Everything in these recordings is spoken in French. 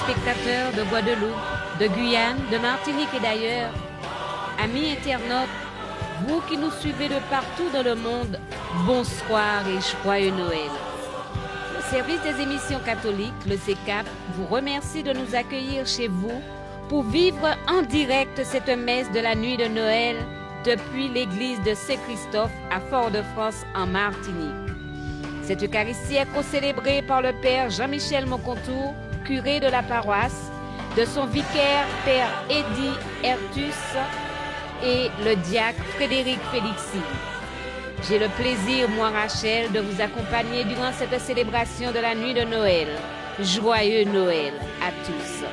Spectateurs de Guadeloupe, de Guyane, de Martinique et d'ailleurs, amis internautes, vous qui nous suivez de partout dans le monde, bonsoir et joyeux Noël. Le service des émissions catholiques, le CECAP, vous remercie de nous accueillir chez vous pour vivre en direct cette messe de la nuit de Noël depuis l'église de Saint-Christophe à Fort-de-France en Martinique. Cette Eucharistie est co-célébrée par le Père Jean-Michel Moncontour, curé de la paroisse, de son vicaire Père Eddy Ertus et le diacre Frédéric Félixi. J'ai le plaisir, moi Rachel, de vous accompagner durant cette célébration de la nuit de Noël. Joyeux Noël à tous.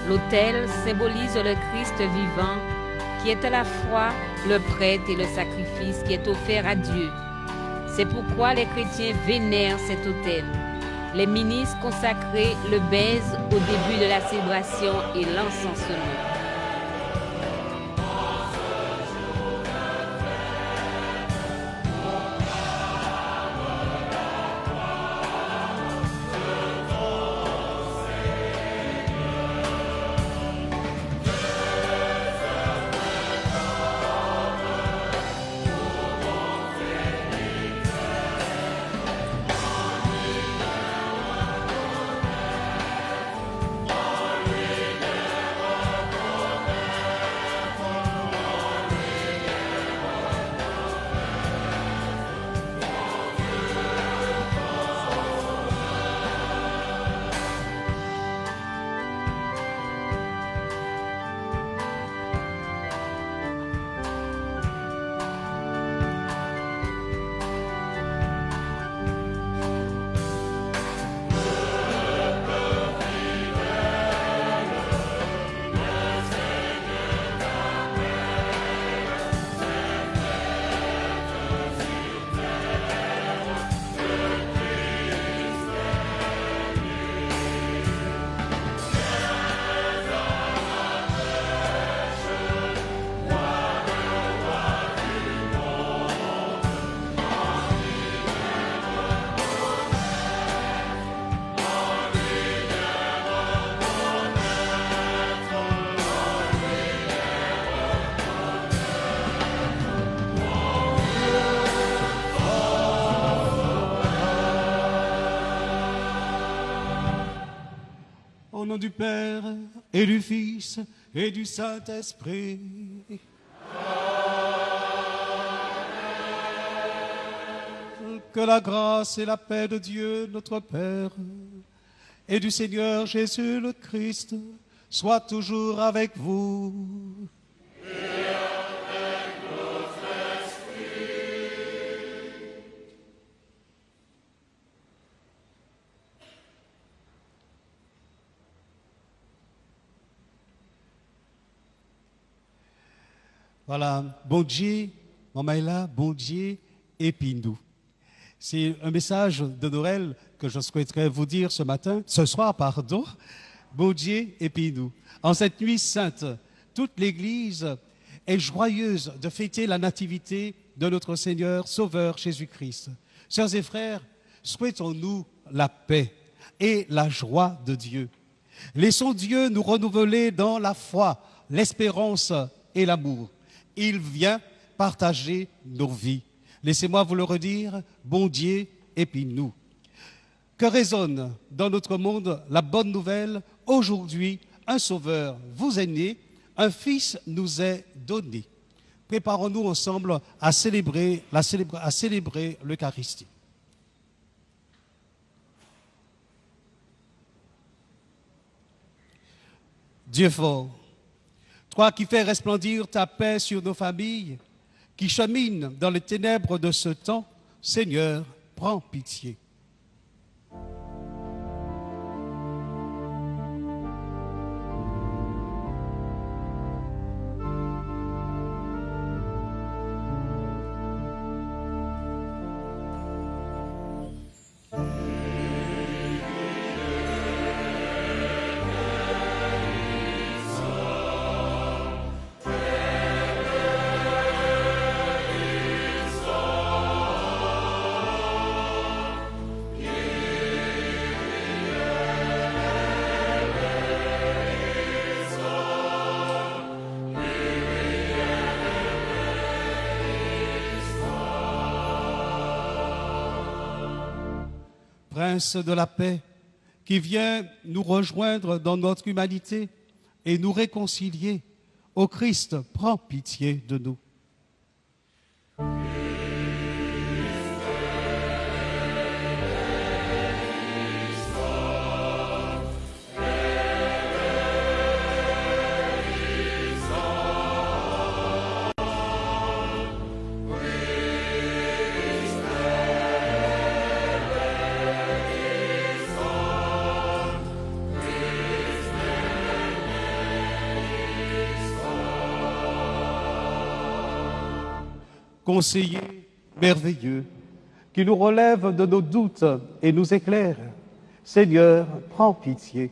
L'autel symbolise le Christ vivant, qui est à la fois le prêtre et le sacrifice qui est offert à Dieu. C'est pourquoi les chrétiens vénèrent cet autel. Les ministres consacrés le baisent au début de la célébration et l'encensement. Au nom du Père et du Fils et du Saint-Esprit. que la grâce et la paix de Dieu, notre Père, et du Seigneur Jésus le Christ soient toujours avec vous. Voilà, bon Dieu, Mamaïla, bon Dieu, épine-nous. C'est un message de Noël que je souhaiterais vous dire ce soir. Bon Dieu, épine-nous. En cette nuit sainte, toute l'Église est joyeuse de fêter la nativité de notre Seigneur Sauveur Jésus-Christ. Sœurs et frères, souhaitons-nous la paix et la joie de Dieu. Laissons Dieu nous renouveler dans la foi, l'espérance et l'amour. Il vient partager nos vies. Laissez-moi vous le redire, bon Dieu, épine-nous. Que résonne dans notre monde la bonne nouvelle? Aujourd'hui, un sauveur vous est né, un fils nous est donné. Préparons-nous ensemble à célébrer l'Eucharistie. Dieu fort, toi qui fais resplendir ta paix sur nos familles, qui cheminent dans les ténèbres de ce temps, Seigneur, prends pitié. Prince de la paix, qui vient nous rejoindre dans notre humanité et nous réconcilier, ô Christ, prends pitié de nous. Conseiller merveilleux, qui nous relève de nos doutes et nous éclaire, Seigneur, prends pitié.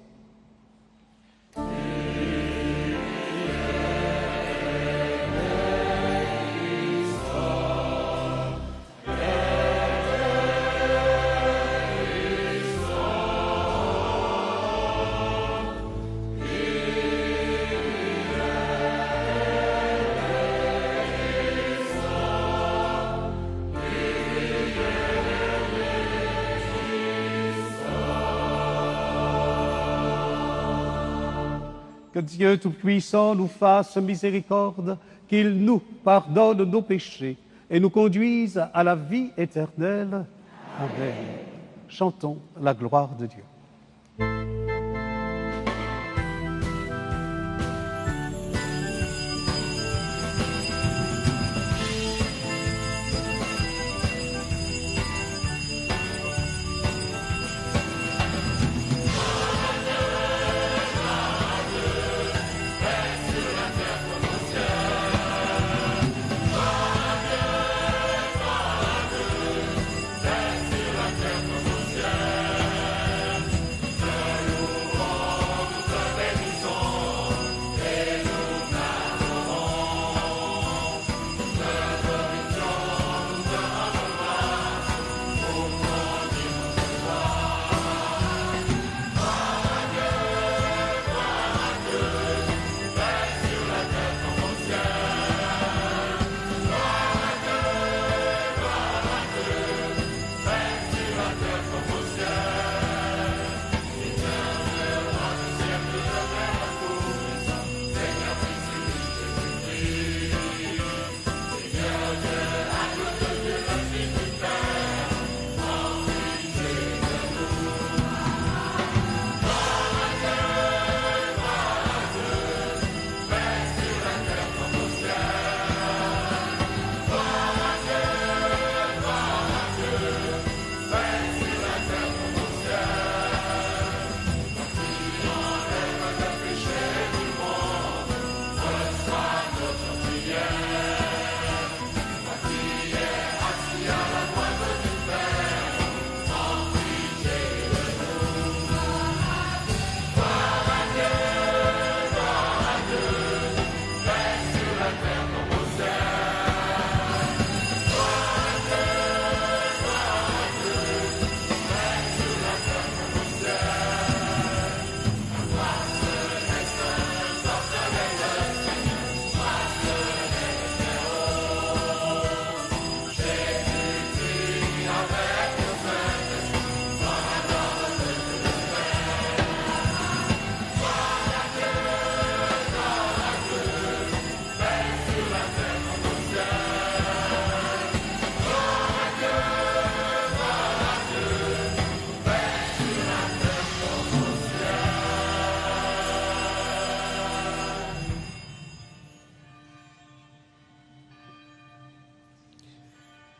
Que Dieu Tout-Puissant nous fasse miséricorde, qu'il nous pardonne nos péchés et nous conduise à la vie éternelle. Amen. Chantons la gloire de Dieu.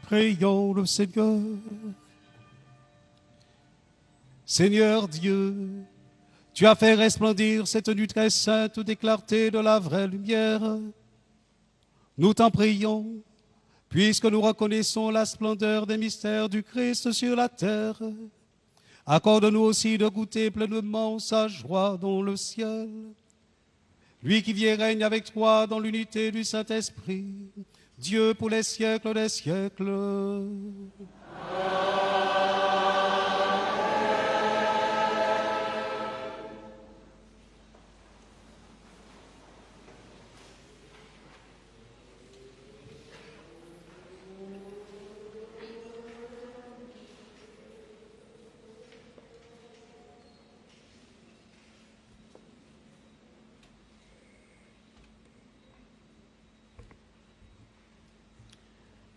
Prions le Seigneur. Seigneur Dieu, tu as fait resplendir cette nuit très sainte des clartés de la vraie lumière. Nous t'en prions, puisque nous reconnaissons la splendeur des mystères du Christ sur la terre. Accorde-nous aussi de goûter pleinement sa joie dans le ciel. Lui qui vient et règne avec toi dans l'unité du Saint-Esprit, Dieu pour les siècles des siècles.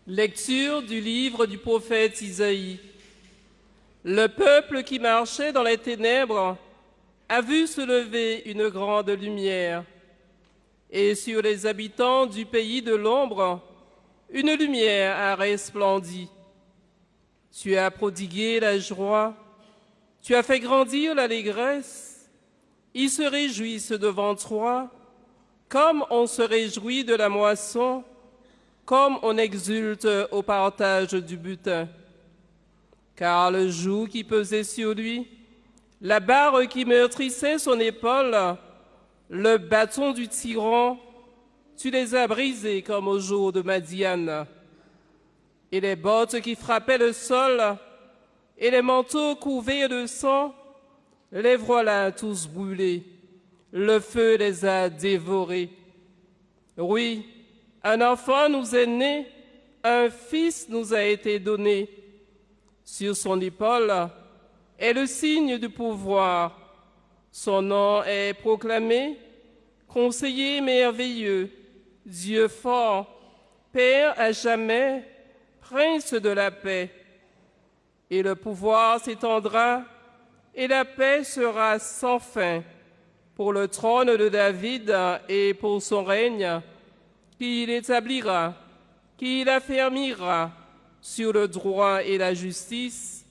Lecture du livre du prophète Isaïe. Le peuple qui marchait dans les ténèbres a vu se lever une grande lumière, et sur les habitants du pays de l'ombre, une lumière a resplendi. Tu as prodigué la joie, tu as fait grandir l'allégresse. Ils se réjouissent devant toi, comme on se réjouit de la moisson, comme on exulte au partage du butin. Car le joug qui pesait sur lui, la barre qui meurtrissait son épaule, le bâton du tyran, tu les as brisés comme au jour de Madian. Et les bottes qui frappaient le sol, et les manteaux couverts de sang, les voilà tous brûlés. Le feu les a dévorés. Oui, un enfant nous est né, un fils nous a été donné. Sur son épaule est le signe du pouvoir. Son nom est proclamé, Conseiller merveilleux, Dieu fort, Père à jamais, Prince de la paix. Et le pouvoir s'étendra, et la paix sera sans fin, pour le trône de David et pour son règne, qu'il établira, qu'il affermira sur le droit et la justice,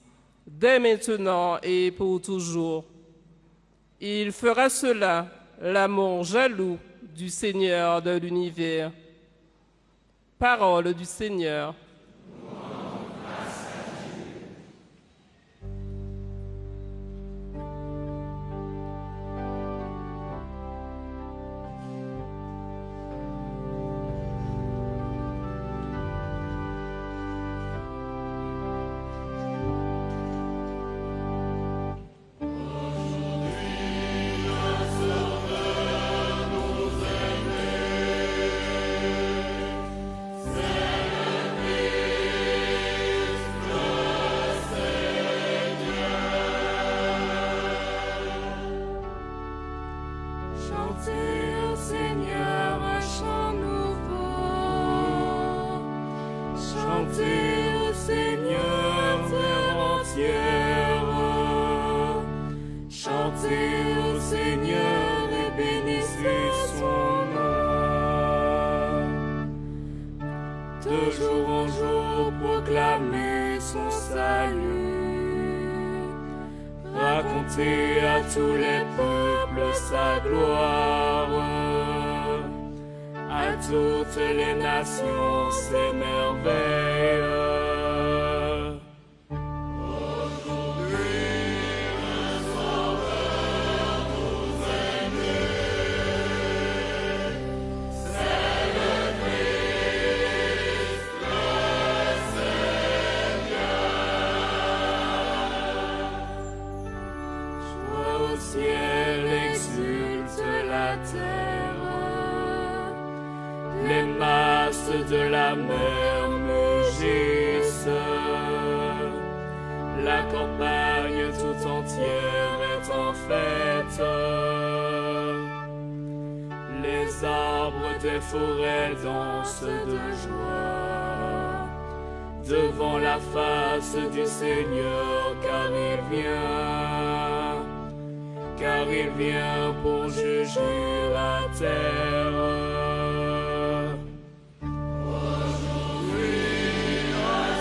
dès maintenant et pour toujours. Il fera cela, l'amour jaloux du Seigneur de l'univers. Parole du Seigneur. À tous les peuples sa gloire, à toutes les nations ses merveilles. Aujourd'hui, le Sauveur nous est né, c'est le Christ, le Seigneur. Au ciel exulte la terre, les masses de la mer mugissent, la campagne tout entière est en fête, les arbres des forêts dansent de joie devant la face du Seigneur, car il vient pour juger la terre. Aujourd'hui, un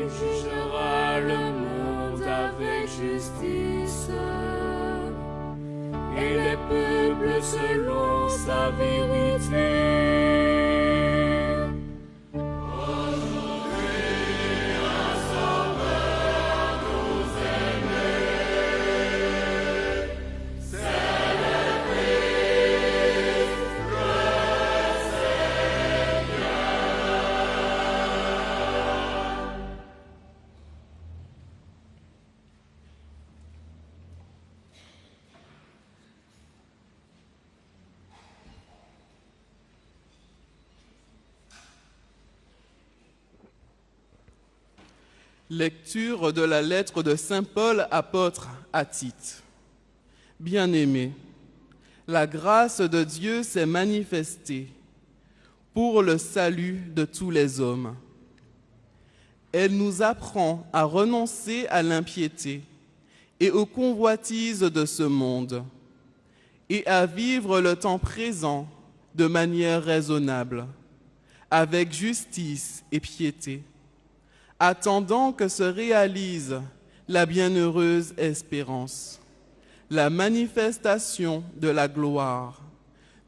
Il jugera le monde avec justice et les peuples selon sa vérité. Lecture de la lettre de saint Paul, apôtre à Tite. Bien-aimés, la grâce de Dieu s'est manifestée pour le salut de tous les hommes. Elle nous apprend à renoncer à l'impiété et aux convoitises de ce monde et à vivre le temps présent de manière raisonnable, avec justice et piété, attendant que se réalise la bienheureuse espérance, la manifestation de la gloire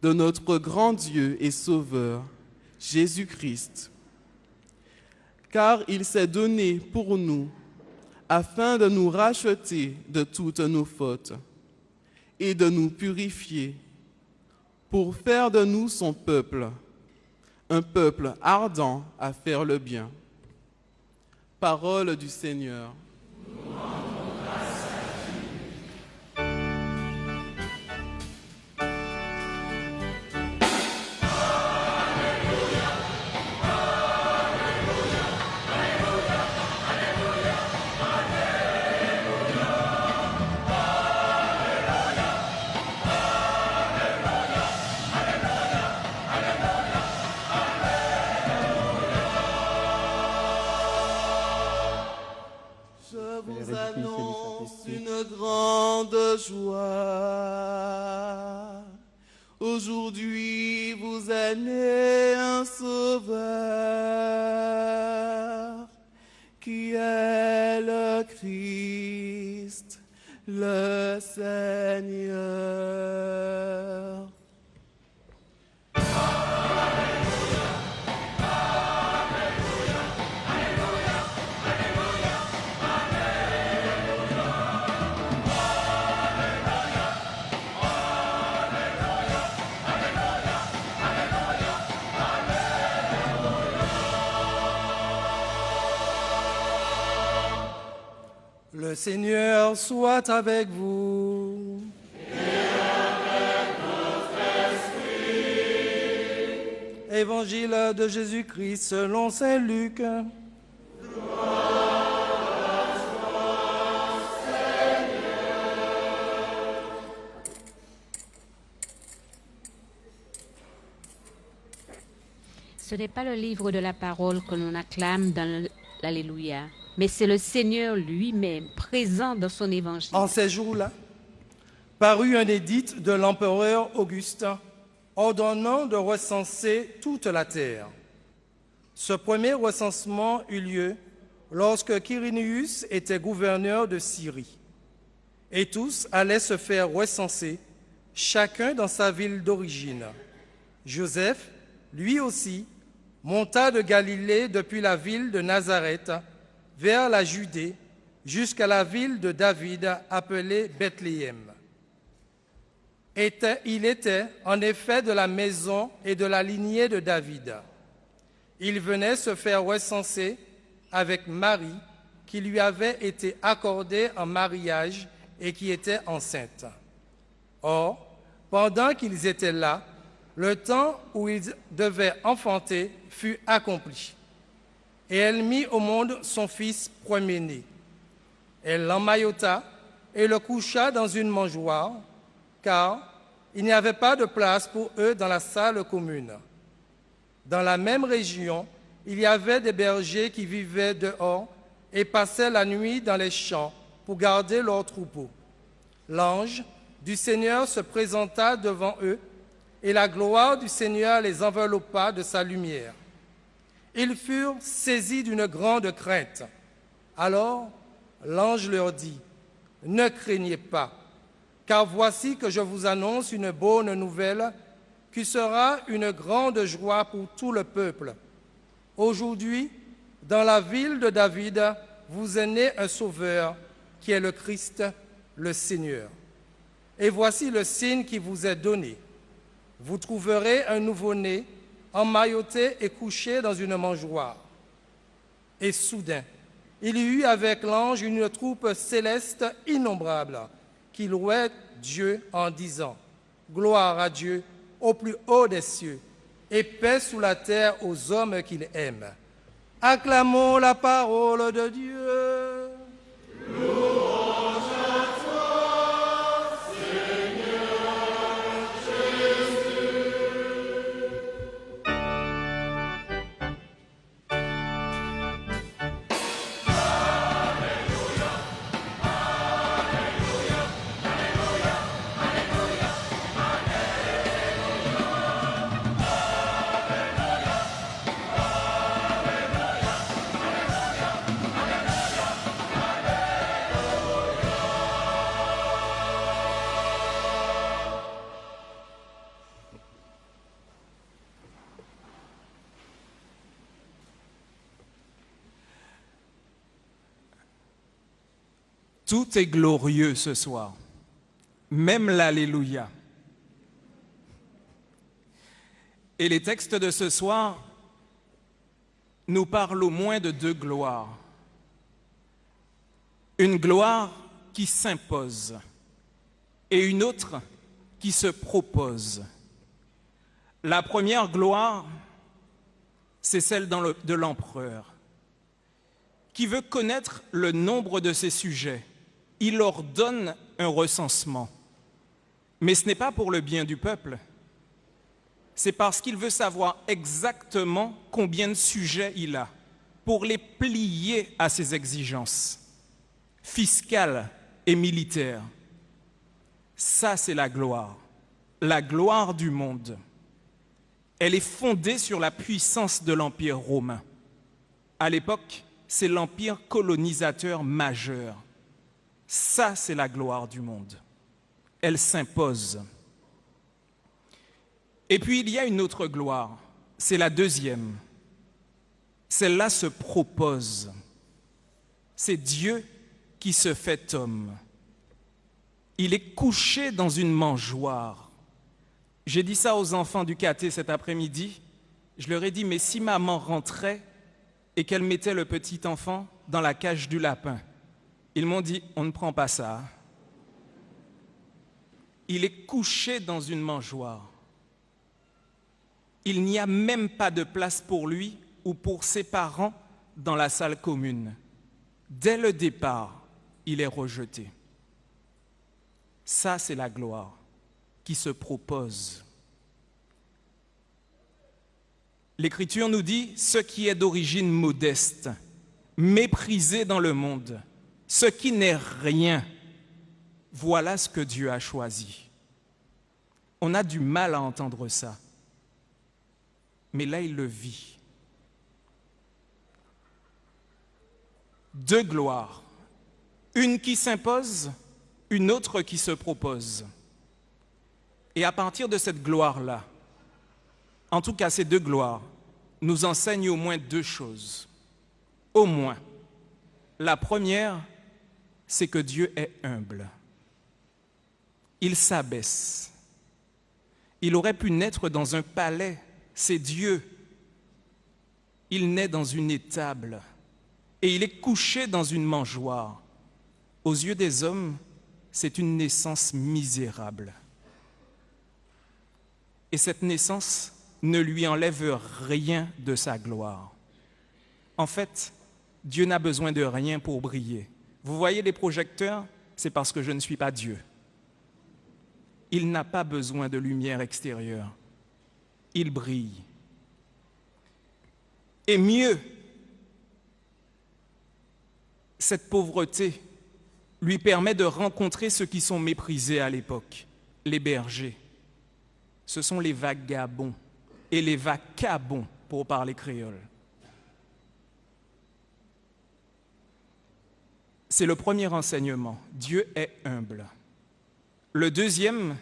de notre grand Dieu et Sauveur, Jésus-Christ. Car il s'est donné pour nous, afin de nous racheter de toutes nos fautes et de nous purifier, pour faire de nous son peuple, un peuple ardent à faire le bien. Parole du Seigneur. Joie. Aujourd'hui vous est né un sauveur qui est le Christ, le Seigneur. Le Seigneur soit avec vous. Et avec votre esprit. Évangile de Jésus-Christ selon saint Luc. Gloire à toi, Seigneur. Ce n'est pas le livre de la parole que l'on acclame dans l'Alléluia, mais c'est le Seigneur lui-même présent dans son évangile. En ces jours-là, parut un édit de l'empereur Augustin ordonnant de recenser toute la terre. Ce premier recensement eut lieu lorsque Quirinius était gouverneur de Syrie. Et tous allaient se faire recenser, chacun dans sa ville d'origine. Joseph, lui aussi, monta de Galilée depuis la ville de Nazareth vers la Judée, jusqu'à la ville de David appelée Bethléem. Il était en effet de la maison et de la lignée de David. Il venait se faire recenser avec Marie, qui lui avait été accordée en mariage et qui était enceinte. Or, pendant qu'ils étaient là, le temps où ils devaient enfanter fut accompli. Et elle mit au monde son fils premier-né. Elle l'emmaillota et le coucha dans une mangeoire, car il n'y avait pas de place pour eux dans la salle commune. Dans la même région, il y avait des bergers qui vivaient dehors et passaient la nuit dans les champs pour garder leurs troupeaux. L'ange du Seigneur se présenta devant eux, et la gloire du Seigneur les enveloppa de sa lumière. Ils furent saisis d'une grande crainte, Alors l'ange leur dit, « Ne craignez pas, car voici que je vous annonce une bonne nouvelle qui sera une grande joie pour tout le peuple. Aujourd'hui, dans la ville de David, vous est né un sauveur qui est le Christ, le Seigneur. Et voici le signe qui vous est donné. Vous trouverez un nouveau-né emmailloté et couché dans une mangeoire. » Et soudain, il y eut avec l'ange une troupe céleste innombrable qui louait Dieu en disant « Gloire à Dieu au plus haut des cieux et paix sous la terre aux hommes qu'il aime. » Acclamons la parole de Dieu. Louange à toi, Seigneur Jésus. Tout est glorieux ce soir, même l'Alléluia. Et les textes de ce soir nous parlent au moins de deux gloires. Une gloire qui s'impose et une autre qui se propose. La première gloire, c'est celle de l'empereur, qui veut connaître le nombre de ses sujets. Il leur donne un recensement. Mais ce n'est pas pour le bien du peuple. C'est parce qu'il veut savoir exactement combien de sujets il a pour les plier à ses exigences fiscales et militaires. Ça, c'est la gloire du monde. Elle est fondée sur la puissance de l'Empire romain. À l'époque, c'est l'empire colonisateur majeur. Ça, c'est la gloire du monde. Elle s'impose. Et puis, il y a une autre gloire. C'est la deuxième. Celle-là se propose. C'est Dieu qui se fait homme. Il est couché dans une mangeoire. J'ai dit ça aux enfants du caté cet après-midi. Je leur ai dit, mais si maman rentrait et qu'elle mettait le petit enfant dans la cage du lapin, ils m'ont dit, on ne prend pas ça. Il est couché dans une mangeoire. Il n'y a même pas de place pour lui ou pour ses parents dans la salle commune. Dès le départ, il est rejeté. Ça, c'est la gloire qui se propose. L'Écriture nous dit, ce qui est d'origine modeste, méprisé dans le monde, ce qui n'est rien, voilà ce que Dieu a choisi. On a du mal à entendre ça, mais là, il le vit. Deux gloires, une qui s'impose, une autre qui se propose. Et à partir de cette gloire-là, en tout cas ces deux gloires, nous enseignent au moins deux choses. Au moins, la première, c'est que Dieu est humble. Il s'abaisse. Il aurait pu naître dans un palais, c'est Dieu. Il naît dans une étable et il est couché dans une mangeoire. Aux yeux des hommes, c'est une naissance misérable. Et cette naissance ne lui enlève rien de sa gloire. En fait, Dieu n'a besoin de rien pour briller. Vous voyez les projecteurs, c'est parce que je ne suis pas Dieu. Il n'a pas besoin de lumière extérieure. Il brille. Et mieux, cette pauvreté lui permet de rencontrer ceux qui sont méprisés à l'époque, les bergers. Ce sont les vagabonds et les vacabonds, pour parler créole. C'est le premier enseignement. Dieu est humble. Le deuxième,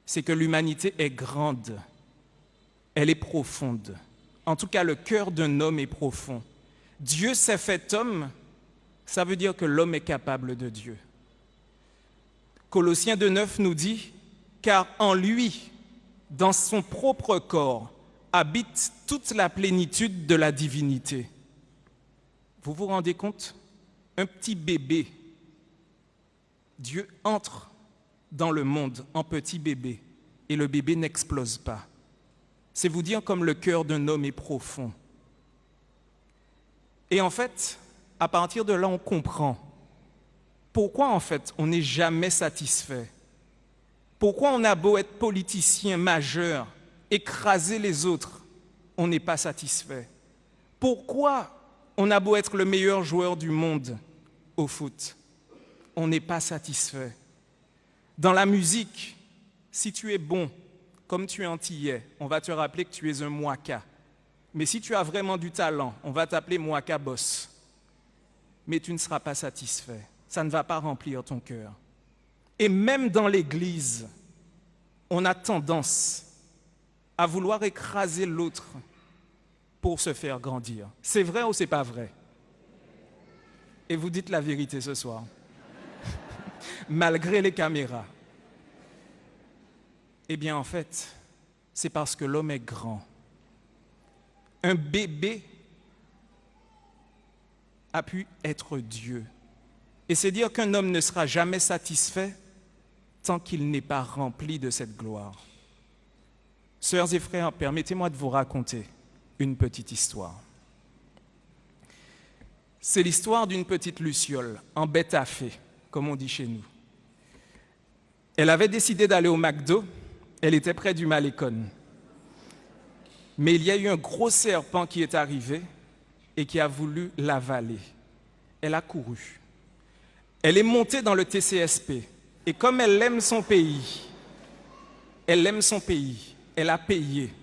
c'est que l'humanité est grande. Elle est profonde. En tout cas, le cœur d'un homme est profond. Dieu s'est fait homme, ça veut dire que l'homme est capable de Dieu. Colossiens 2,9 nous dit « Car en lui, dans son propre corps, habite toute la plénitude de la divinité. » Vous vous rendez compte? Un petit bébé, Dieu entre dans le monde en petit bébé et le bébé n'explose pas. C'est vous dire comme le cœur d'un homme est profond. Et en fait, à partir de là, on comprend pourquoi en fait on n'est jamais satisfait. Pourquoi on a beau être politicien majeur, écraser les autres, on n'est pas satisfait. Pourquoi on a beau être le meilleur joueur du monde au foot, on n'est pas satisfait. Dans la musique, si tu es bon, comme tu es antillais, on va te rappeler que tu es un Mwaka. Mais si tu as vraiment du talent, on va t'appeler Mwaka Boss. Mais tu ne seras pas satisfait. Ça ne va pas remplir ton cœur. Et même dans l'Église, on a tendance à vouloir écraser l'autre pour se faire grandir. C'est vrai ou c'est pas vrai? Et vous dites la vérité ce soir, malgré les caméras. Eh bien, en fait, c'est parce que l'homme est grand. Un bébé a pu être Dieu. Et c'est dire qu'un homme ne sera jamais satisfait tant qu'il n'est pas rempli de cette gloire. Sœurs et frères, permettez-moi de vous raconter une petite histoire. C'est l'histoire d'une petite luciole, en bête à fée, comme on dit chez nous. Elle avait décidé d'aller au McDo. Elle était près du Malécon. Mais il y a eu un gros serpent qui est arrivé et qui a voulu l'avaler. Elle a couru. Elle est montée dans le TCSP. Et comme elle aime son pays, elle a payé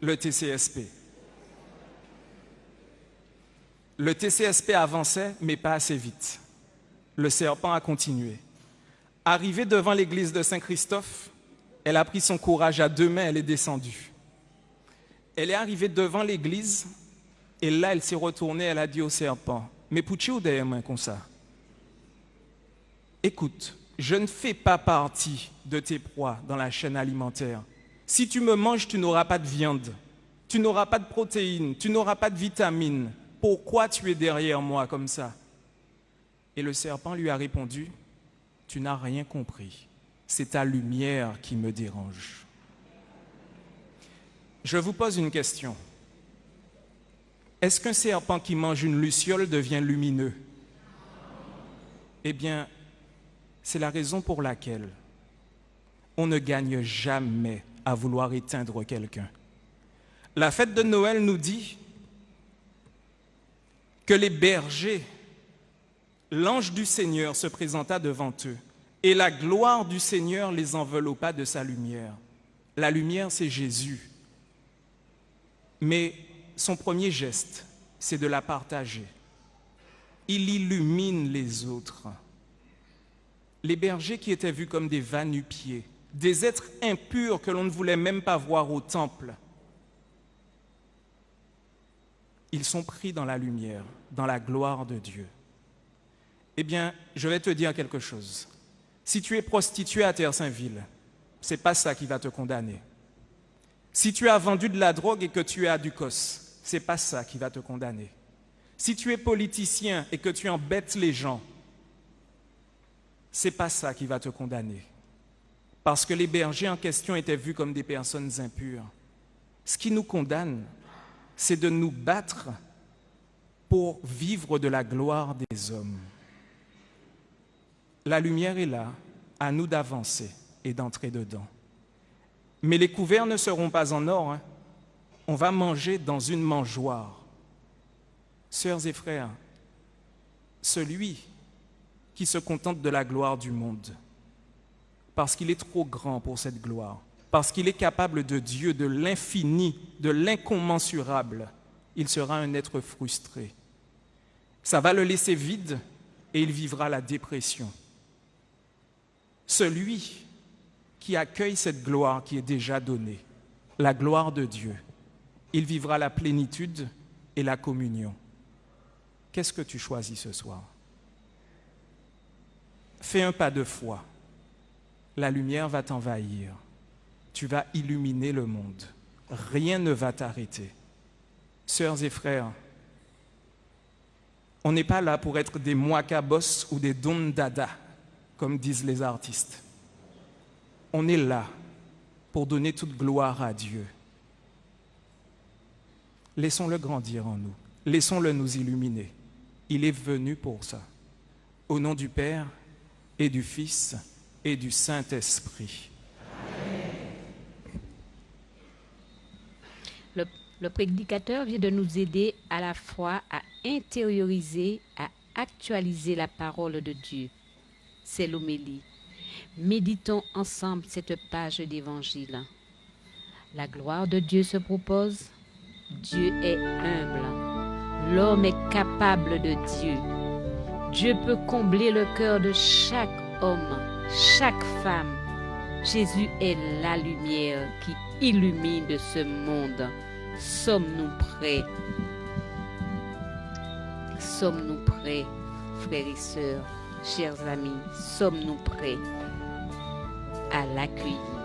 le TCSP. Le TCSP avançait, mais pas assez vite. Le serpent a continué. Arrivée devant l'église de Saint-Christophe, elle a pris son courage à deux mains, elle est descendue. Elle est arrivée devant l'église, et là, elle s'est retournée, elle a dit au serpent, « Mais pouchi ou derrière moi comme ça? Écoute, je ne fais pas partie de tes proies dans la chaîne alimentaire. Si tu me manges, tu n'auras pas de viande, tu n'auras pas de protéines, tu n'auras pas de vitamines. Pourquoi tu es derrière moi comme ça? » Et le serpent lui a répondu, « Tu n'as rien compris. C'est ta lumière qui me dérange. » Je vous pose une question. Est-ce qu'un serpent qui mange une luciole devient lumineux? Eh bien, c'est la raison pour laquelle on ne gagne jamais à vouloir éteindre quelqu'un. La fête de Noël nous dit que les bergers, l'ange du Seigneur se présenta devant eux et la gloire du Seigneur les enveloppa de sa lumière. La lumière, c'est Jésus. Mais son premier geste, c'est de la partager. Il illumine les autres. Les bergers qui étaient vus comme des va-nu-pieds, des êtres impurs que l'on ne voulait même pas voir au temple, ils sont pris dans la lumière, dans la gloire de Dieu. Eh bien, je vais te dire quelque chose. Si tu es prostituée à Terre-Saint-Ville, ce n'est pas ça qui va te condamner. Si tu as vendu de la drogue et que tu es à Ducos, ce n'est pas ça qui va te condamner. Si tu es politicien et que tu embêtes les gens, ce n'est pas ça qui va te condamner. Parce que les bergers en question étaient vus comme des personnes impures. Ce qui nous condamne, c'est de nous battre pour vivre de la gloire des hommes. La lumière est là, à nous d'avancer et d'entrer dedans. Mais les couverts ne seront pas en or, hein. On va manger dans une mangeoire. Sœurs et frères, celui qui se contente de la gloire du monde, parce qu'il est trop grand pour cette gloire, parce qu'il est capable de Dieu, de l'infini, de l'incommensurable, il sera un être frustré. Ça va le laisser vide et il vivra la dépression. Celui qui accueille cette gloire qui est déjà donnée, la gloire de Dieu, il vivra la plénitude et la communion. Qu'est-ce que tu choisis ce soir? Fais un pas de foi. La lumière va t'envahir. Tu vas illuminer le monde. Rien ne va t'arrêter. Sœurs et frères, on n'est pas là pour être des moakabos ou des don dada, comme disent les artistes. On est là pour donner toute gloire à Dieu. Laissons-le grandir en nous. Laissons-le nous illuminer. Il est venu pour ça. Au nom du Père et du Fils et du Saint-Esprit. Le prédicateur vient de nous aider à la fois à intérioriser, à actualiser la parole de Dieu. C'est l'homélie. Méditons ensemble cette page d'évangile. La gloire de Dieu se propose. Dieu est humble. L'homme est capable de Dieu. Dieu peut combler le cœur de chaque homme, chaque femme. Jésus est la lumière qui illumine de ce monde. Sommes-nous prêts? Sommes-nous prêts, frères et sœurs, chers amis? Sommes-nous prêts à l'accueillir?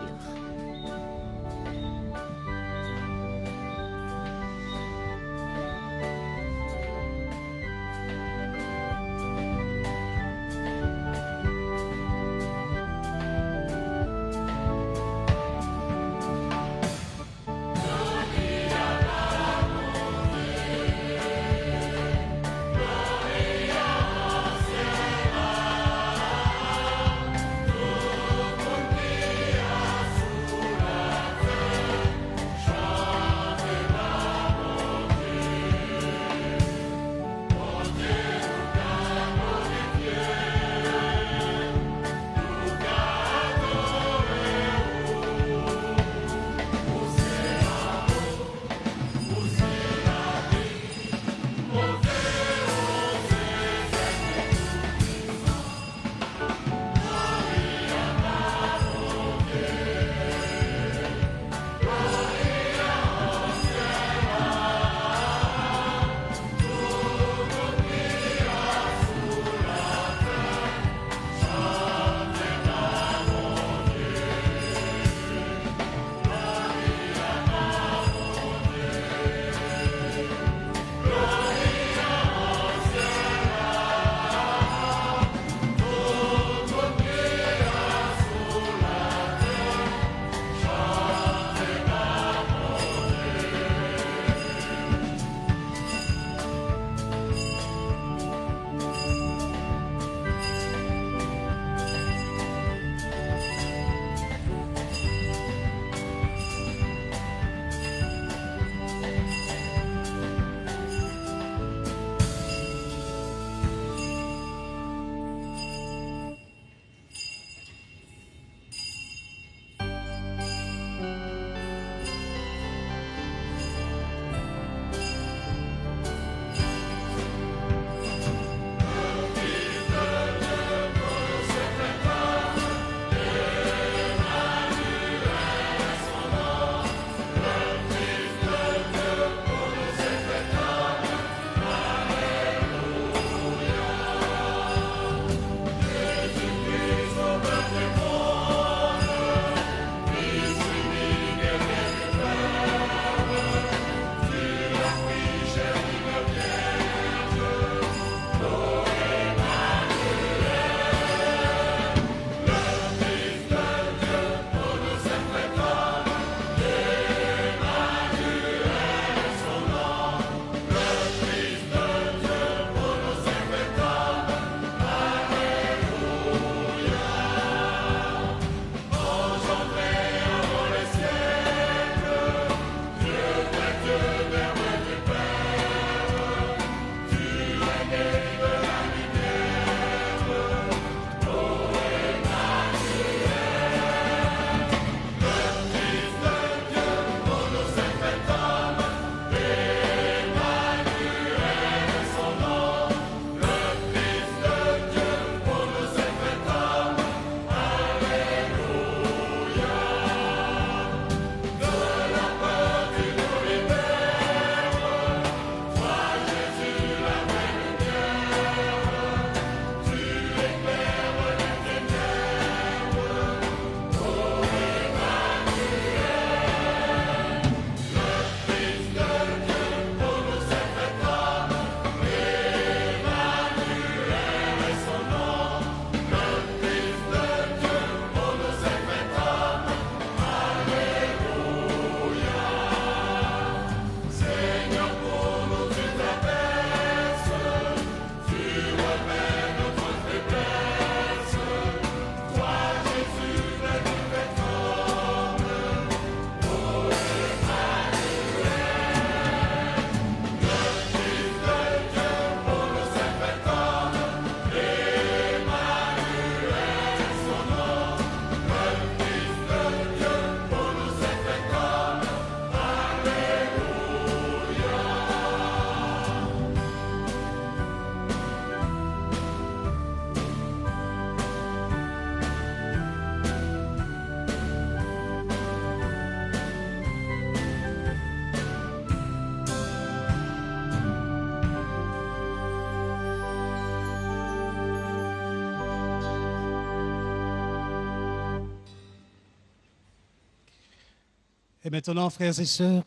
Et maintenant, frères et sœurs,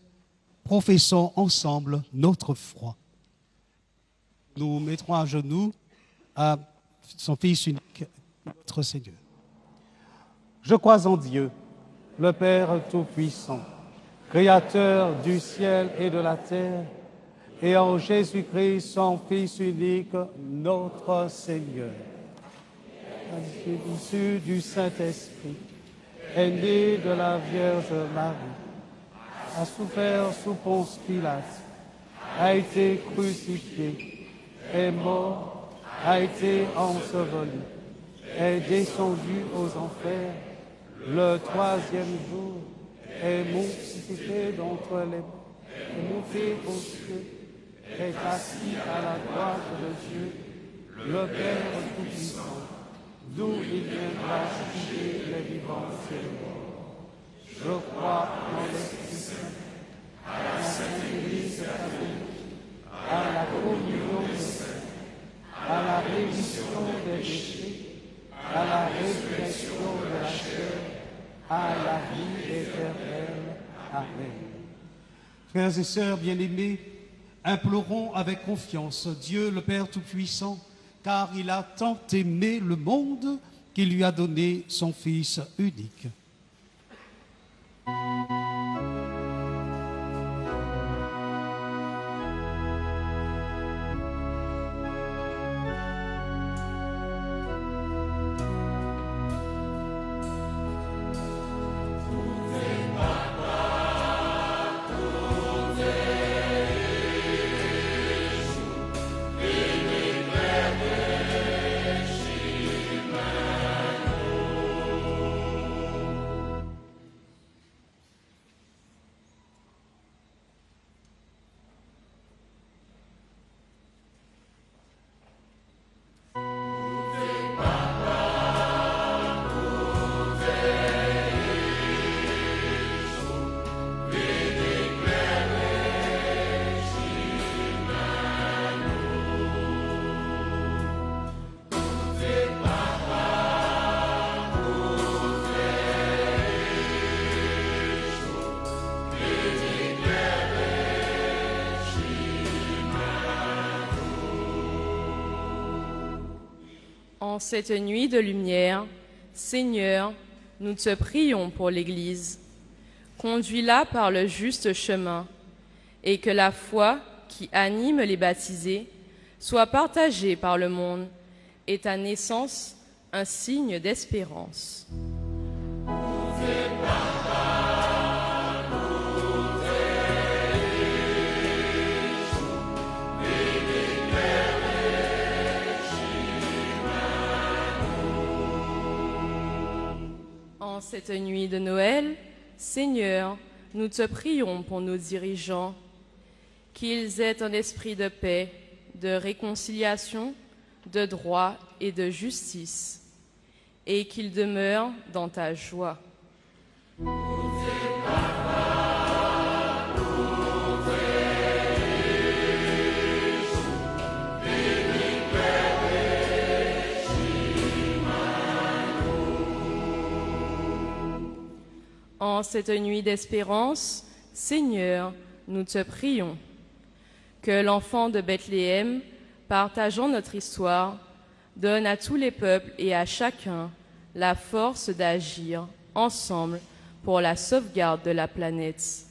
professons ensemble notre foi. Nous mettrons à genoux à son Fils unique, notre Seigneur. Je crois en Dieu, le Père Tout-Puissant, Créateur du ciel et de la terre, et en Jésus-Christ, son Fils unique, notre Seigneur, issu du Saint-Esprit, est né de la Vierge Marie, a souffert sous Ponce Pilate, a été crucifié, est mort, a été enseveli, est descendu aux enfers, le troisième jour est ressuscité d'entre les morts, est monté aux cieux, est assis à la droite de Dieu, le Père Tout-Puissant, d'où il viendra juger les vivants et les morts. Je crois en l'Esprit Saint, à la Sainte Église catholique, à la communion des saints, à la rémission des péchés, à la résurrection de la chair, à la vie éternelle. Amen. Frères et sœurs bien-aimés, implorons avec confiance Dieu le Père Tout-Puissant, car il a tant aimé le monde qu'il lui a donné son Fils unique. En cette nuit de lumière, Seigneur, nous te prions pour l'Église. Conduis-la par le juste chemin, et que la foi qui anime les baptisés soit partagée par le monde, et ta naissance un signe d'espérance. En cette nuit de Noël, Seigneur, nous te prions pour nos dirigeants, qu'ils aient un esprit de paix, de réconciliation, de droit et de justice, et qu'ils demeurent dans ta joie. En cette nuit d'espérance, Seigneur, nous te prions que l'enfant de Bethléem, partageant notre histoire, donne à tous les peuples et à chacun la force d'agir ensemble pour la sauvegarde de la planète.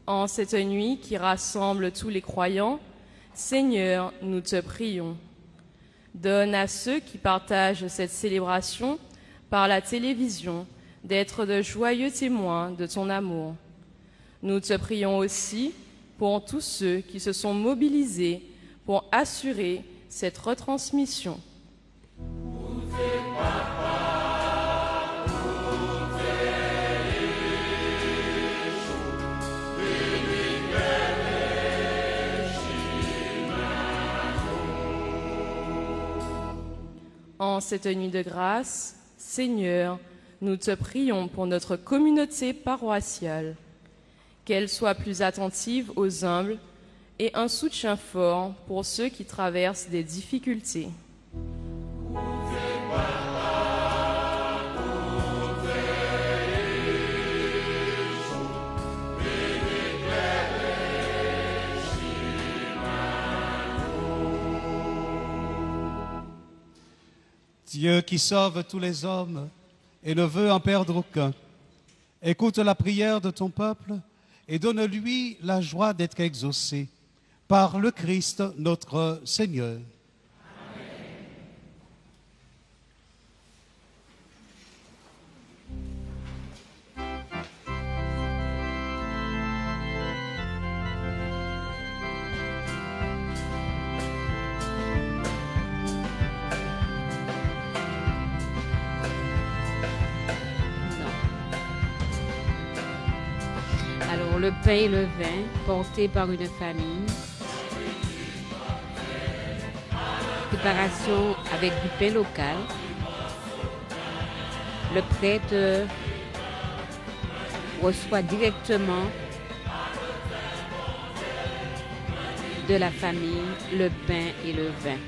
En cette nuit qui rassemble tous les croyants, Seigneur, nous te prions. Donne à ceux qui partagent cette célébration par la télévision d'être de joyeux témoins de ton amour. Nous te prions aussi pour tous ceux qui se sont mobilisés pour assurer cette retransmission. En cette nuit de grâce, Seigneur, nous te prions pour notre communauté paroissiale. qu'elle soit plus attentive aux humbles et un soutien fort pour ceux qui traversent des difficultés. Dieu qui sauve tous les hommes et ne veut en perdre aucun, écoute la prière de ton peuple et donne-lui la joie d'être exaucé par le Christ notre Seigneur. Alors, le pain et le vin portés par une famille. Préparation avec du pain local. Le prêtre reçoit directement de la famille le pain et le vin.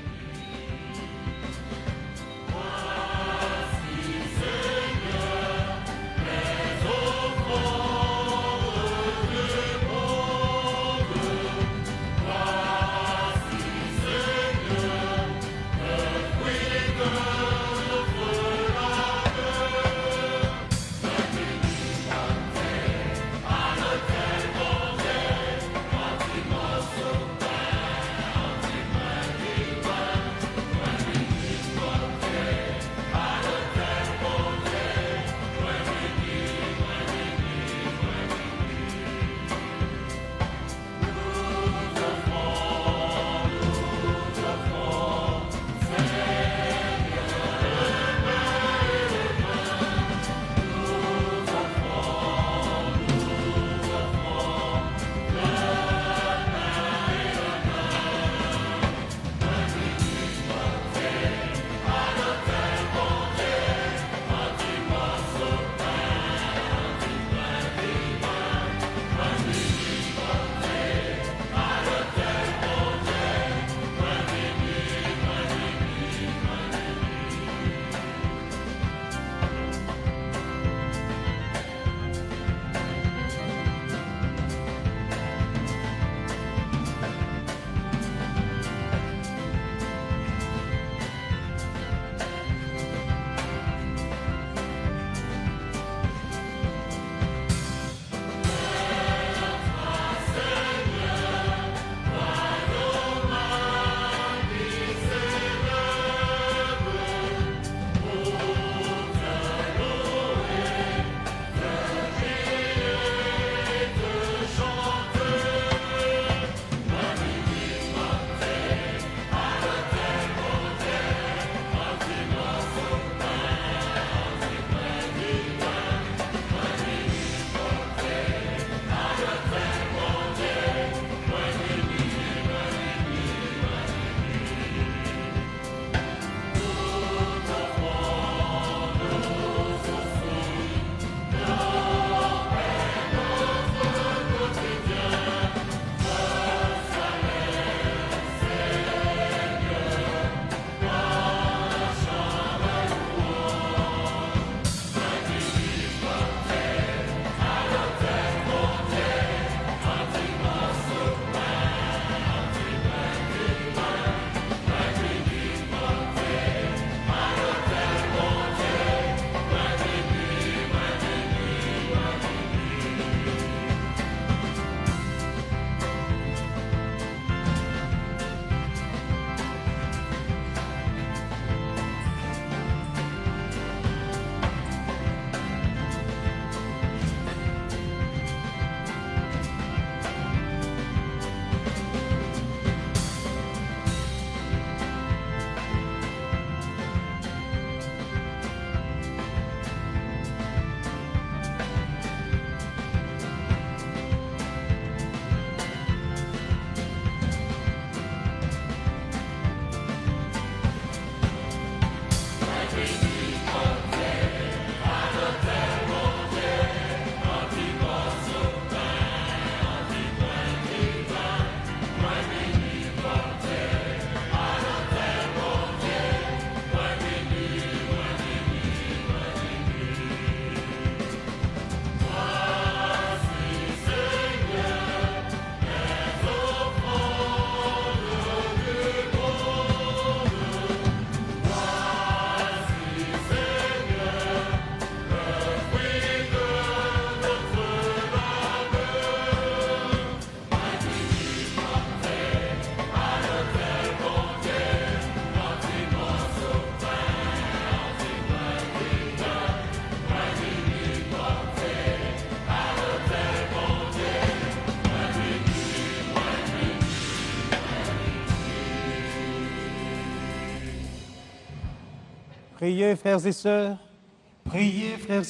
Priez, frères et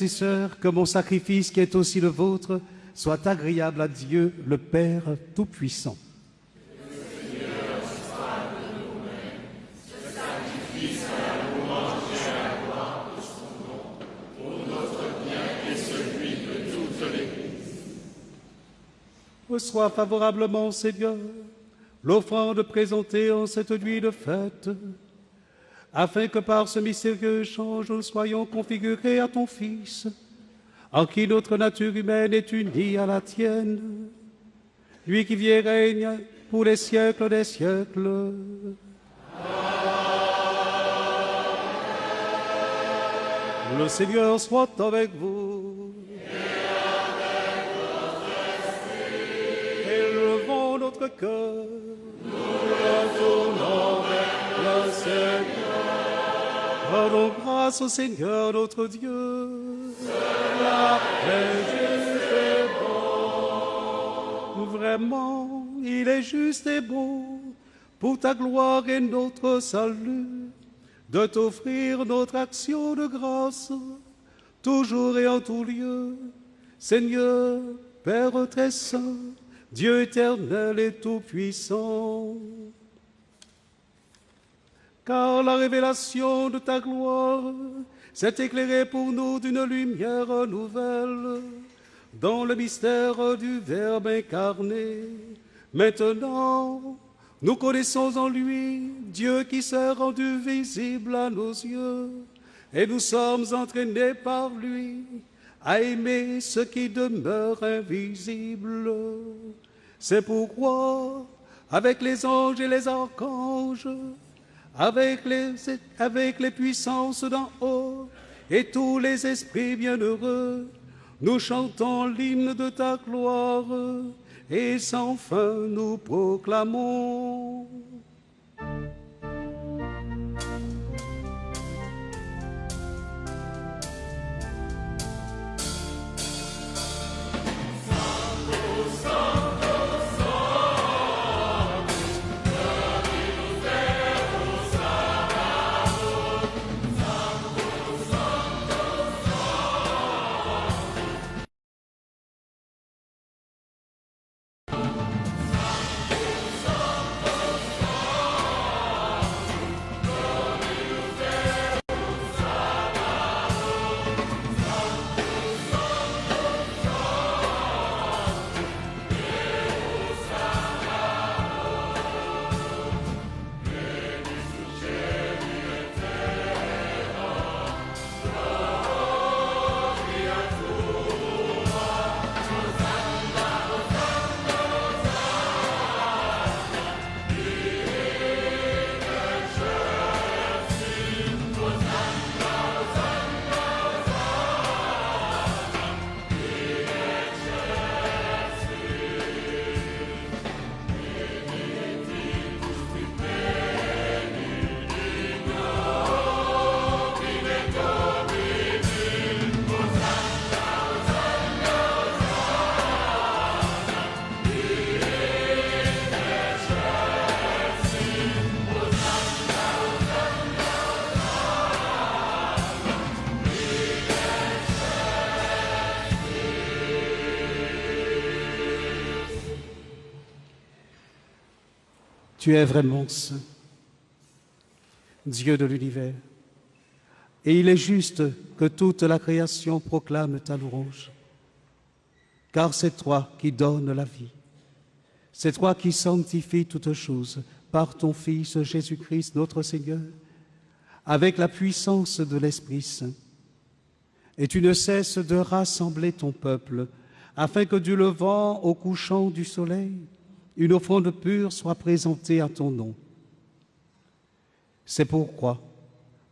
sœurs, que mon sacrifice, qui est aussi le vôtre, soit agréable à Dieu, le Père Tout-Puissant. Reçois favorablement, Seigneur, l'offrande présentée en cette nuit de fête, afin que par ce mystérieux échange, nous soyons configurés à ton Fils, en qui notre nature humaine est unie à la tienne, lui qui vient et règne pour les siècles des siècles. Le Seigneur soit avec vous. Élevons notre cœur. Nous retournons vers le Seigneur. Rendons grâce au Seigneur notre Dieu. Cela est juste et bon. Vraiment, il est juste et bon pour ta gloire et notre salut, de t'offrir notre action de grâce, toujours et en tout lieu. Seigneur, Père très saint, Dieu éternel et tout-puissant. Car la révélation de ta gloire s'est éclairée pour nous d'une lumière nouvelle, dans le mystère du Verbe incarné. Maintenant, nous connaissons en lui Dieu qui s'est rendu visible à nos yeux, et nous sommes entraînés par lui à aimer ce qui demeure invisible. C'est pourquoi, avec les anges et les archanges, avec les puissances d'en haut et tous les esprits bienheureux, nous chantons l'hymne de ta gloire et sans fin nous proclamons. Tu es vraiment saint, Dieu de l'univers, et il est juste que toute la création proclame ta louange, car c'est toi qui donnes la vie, c'est toi qui sanctifies toutes choses par ton Fils Jésus-Christ notre Seigneur, avec la puissance de l'Esprit Saint. Et tu ne cesses de rassembler ton peuple, afin que du levant au couchant du soleil, une offrande pure soit présentée à ton nom. C'est pourquoi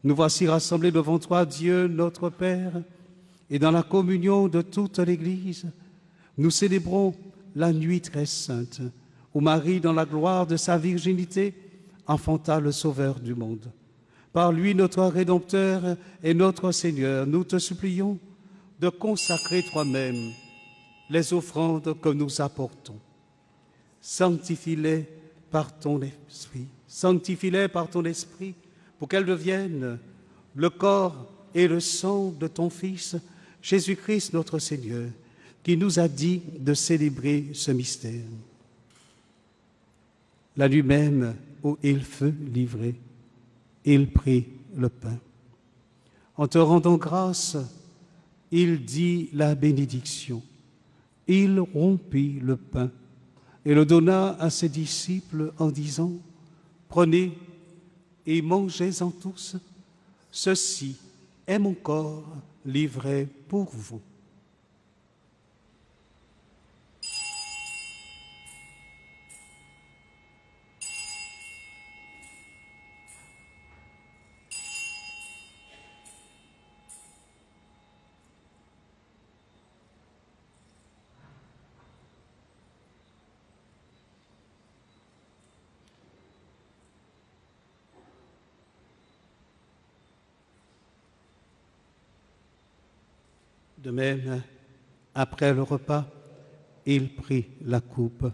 nous voici rassemblés devant toi, Dieu notre Père, et dans la communion de toute l'Église, nous célébrons la nuit très sainte, où Marie, dans la gloire de sa virginité, enfanta le Sauveur du monde. Par lui, notre Rédempteur et notre Seigneur, nous te supplions de consacrer toi-même les offrandes que nous apportons. Sanctifie-les par ton esprit. Sanctifie-les par ton esprit pour qu'elles deviennent le corps et le sang de ton Fils, Jésus-Christ notre Seigneur, qui nous a dit de célébrer ce mystère. La nuit même où il fut livré, il prit le pain. En te rendant grâce, il dit la bénédiction. Il rompit le pain et le donna à ses disciples en disant, « Prenez et mangez-en tous, ceci est mon corps livré pour vous. » De même, après le repas, il prit la coupe.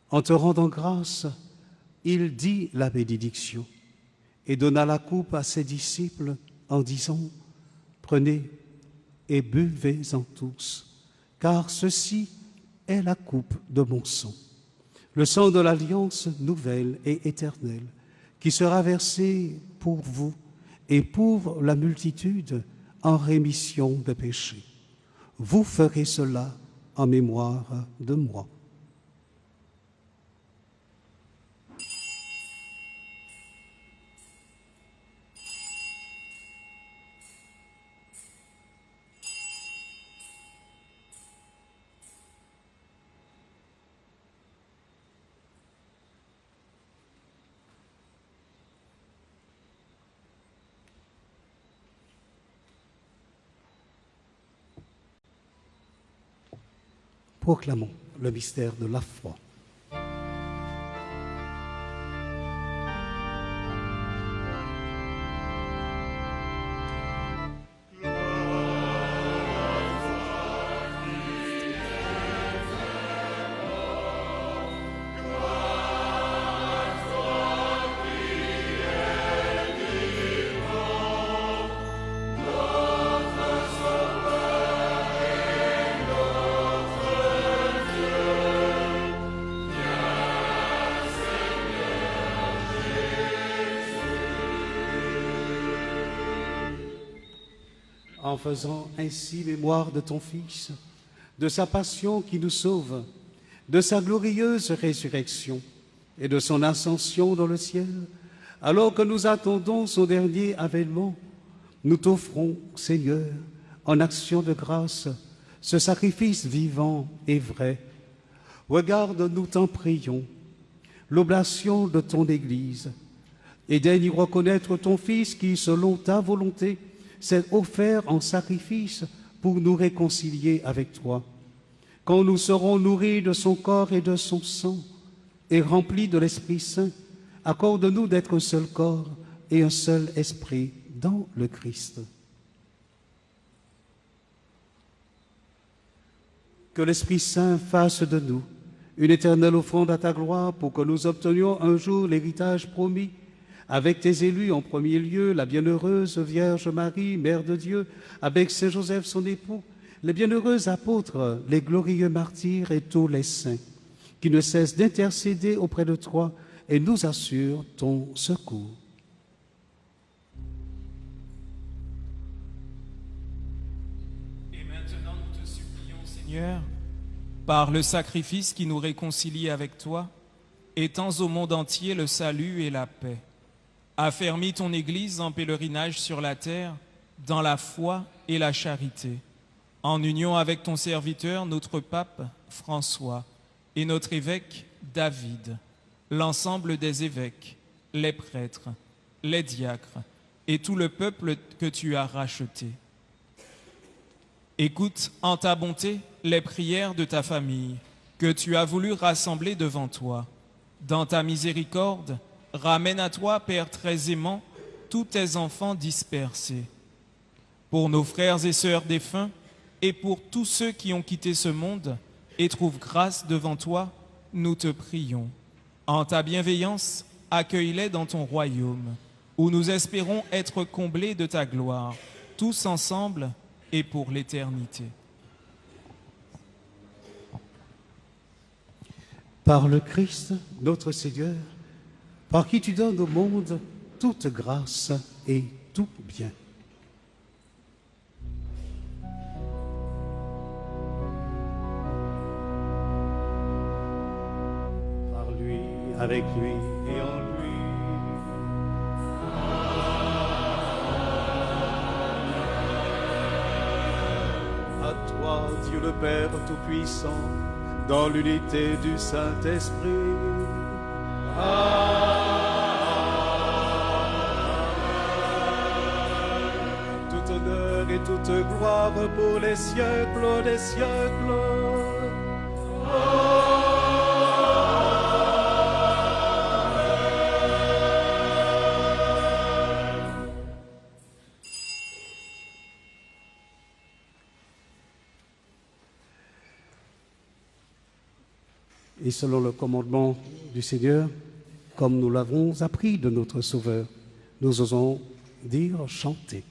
En te rendant grâce, il dit la bénédiction et donna la coupe à ses disciples en disant, « Prenez et buvez-en tous, car ceci est la coupe de mon sang, le sang de l'alliance nouvelle et éternelle, qui sera versé pour vous et pour la multitude en rémission de péchés. Vous ferez cela en mémoire de moi. » Proclamons le mystère de la foi. En faisant ainsi mémoire de ton Fils, de sa passion qui nous sauve, de sa glorieuse résurrection et de son ascension dans le ciel, alors que nous attendons son dernier avènement, nous t'offrons, Seigneur, en action de grâce, ce sacrifice vivant et vrai. Regarde, nous t'en prions, l'oblation de ton Église, et daigne y reconnaître ton Fils qui, selon ta volonté, s'est offert en sacrifice pour nous réconcilier avec toi. Quand nous serons nourris de son corps et de son sang et remplis de l'Esprit Saint, accorde-nous d'être un seul corps et un seul esprit dans le Christ. Que l'Esprit Saint fasse de nous une éternelle offrande à ta gloire pour que nous obtenions un jour l'héritage promis avec tes élus en premier lieu, la bienheureuse Vierge Marie, Mère de Dieu, avec Saint Joseph son époux, les bienheureux apôtres, les glorieux martyrs et tous les saints, qui ne cessent d'intercéder auprès de toi et nous assurent ton secours. Et maintenant nous te supplions, Seigneur, par le sacrifice qui nous réconcilie avec toi, étends au monde entier le salut et la paix. Affermis ton Église en pèlerinage sur la terre, dans la foi et la charité, en union avec ton serviteur, notre pape François, et notre évêque David, l'ensemble des évêques, les prêtres, les diacres, et tout le peuple que tu as racheté. Écoute en ta bonté les prières de ta famille, que tu as voulu rassembler devant toi. Dans ta miséricorde, ramène à toi, Père très aimant, tous tes enfants dispersés. Pour nos frères et sœurs défunts et pour tous ceux qui ont quitté ce monde et trouvent grâce devant toi, nous te prions. En ta bienveillance, accueille-les dans ton royaume. où nous espérons être comblés de ta gloire, tous ensemble et pour l'éternité. Par le Christ, notre Seigneur, par qui tu donnes au monde toute grâce et tout bien. Par lui, avec lui et en lui. À toi, Dieu le Père Tout-Puissant, dans l'unité du Saint-Esprit. Tout honneur et toute gloire pour les siècles des siècles. Et selon le commandement du Seigneur, comme nous l'avons appris de notre Sauveur, nous osons dire, chanter.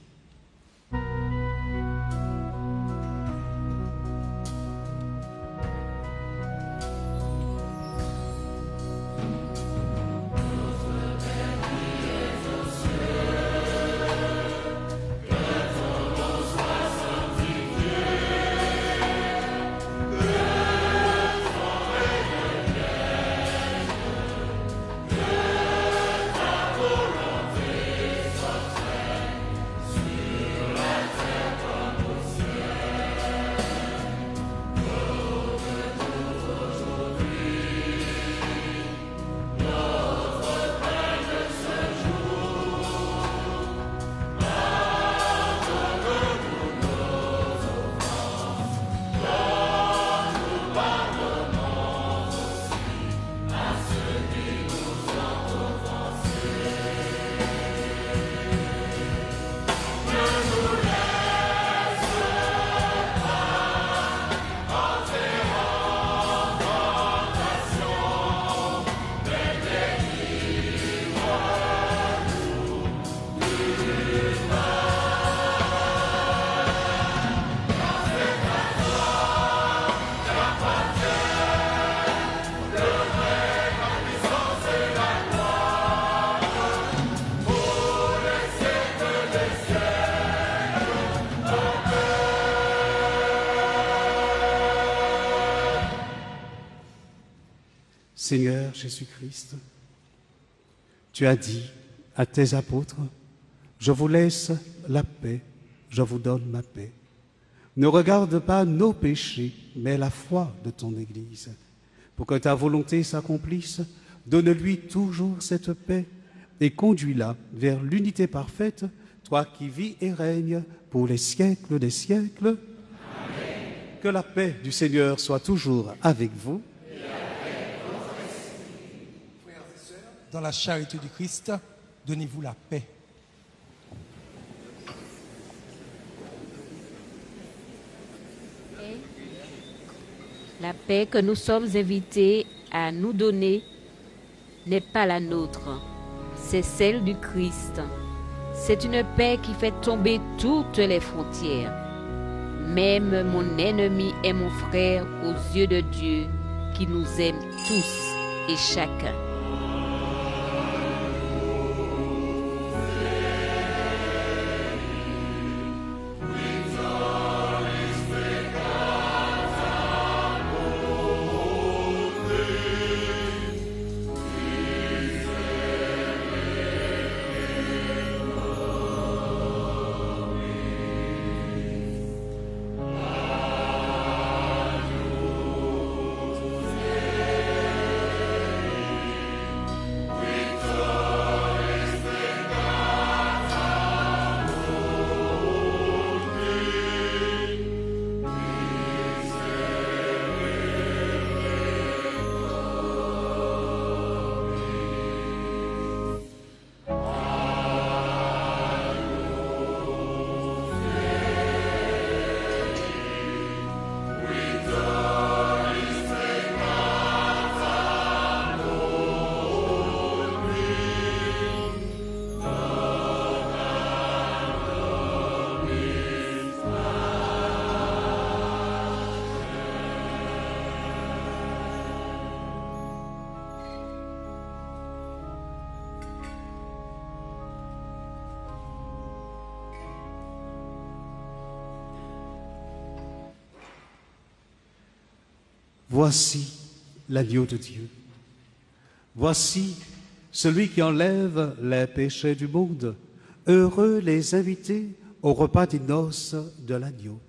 Seigneur Jésus-Christ, tu as dit à tes apôtres, je vous laisse la paix, je vous donne ma paix. Ne regarde pas nos péchés, mais la foi de ton Église. Pour que ta volonté s'accomplisse, donne-lui toujours cette paix et conduis-la vers l'unité parfaite, toi qui vis et règnes pour les siècles des siècles. Amen. Que la paix du Seigneur soit toujours avec vous. Dans la charité du Christ, donnez-vous la paix. La paix que nous sommes invités à nous donner n'est pas la nôtre, c'est celle du Christ. C'est une paix qui fait tomber toutes les frontières. Même mon ennemi est mon frère aux yeux de Dieu qui nous aime tous et chacun. voici l'agneau de Dieu. Voici celui qui enlève les péchés du monde. Heureux les invités au repas des noces de l'agneau.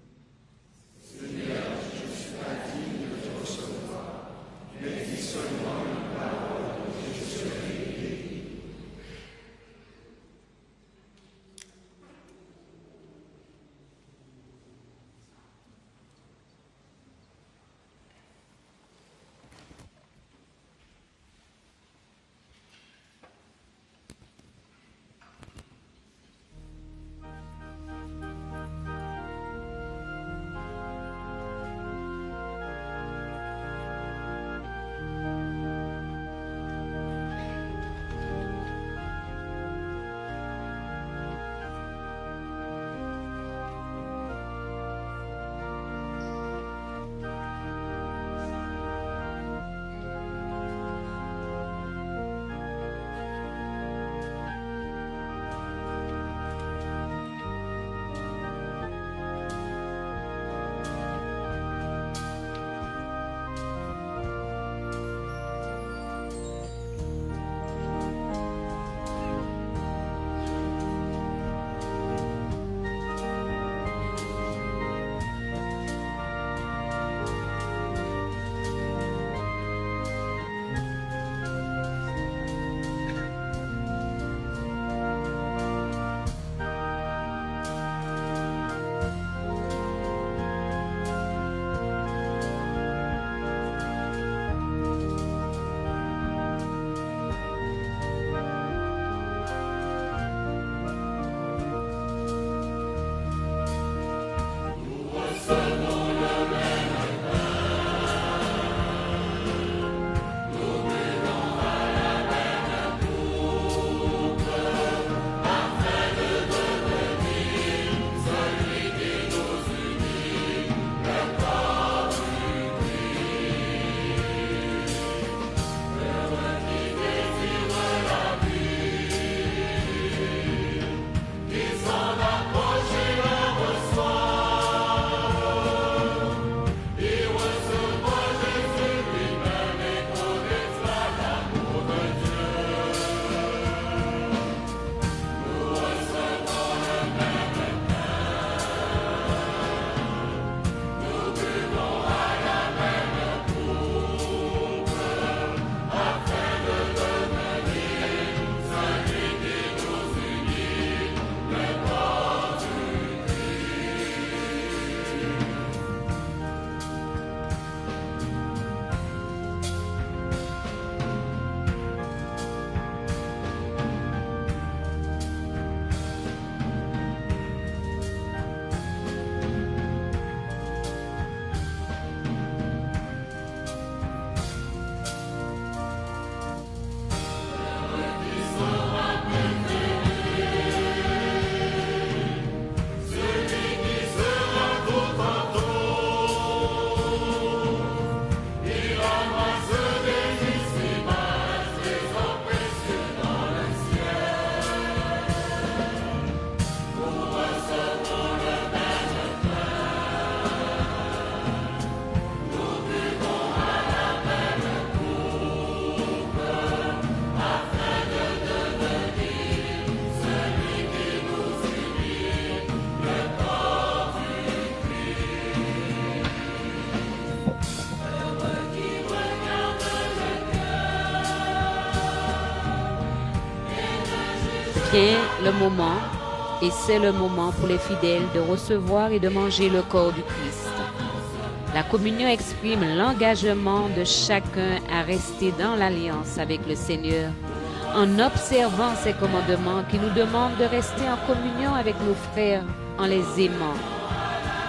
Vient le moment, et c'est le moment pour les fidèles de recevoir et de manger le corps du Christ. La communion exprime l'engagement de chacun à rester dans l'alliance avec le Seigneur, en observant ses commandements qui nous demandent de rester en communion avec nos frères en les aimant.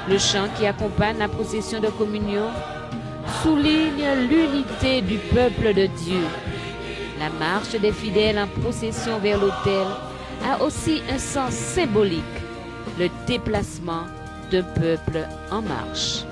Le chant qui accompagne la procession de communion souligne l'unité du peuple de Dieu. La marche des fidèles en procession vers l'autel a aussi un sens symbolique, le déplacement d'un peuple en marche.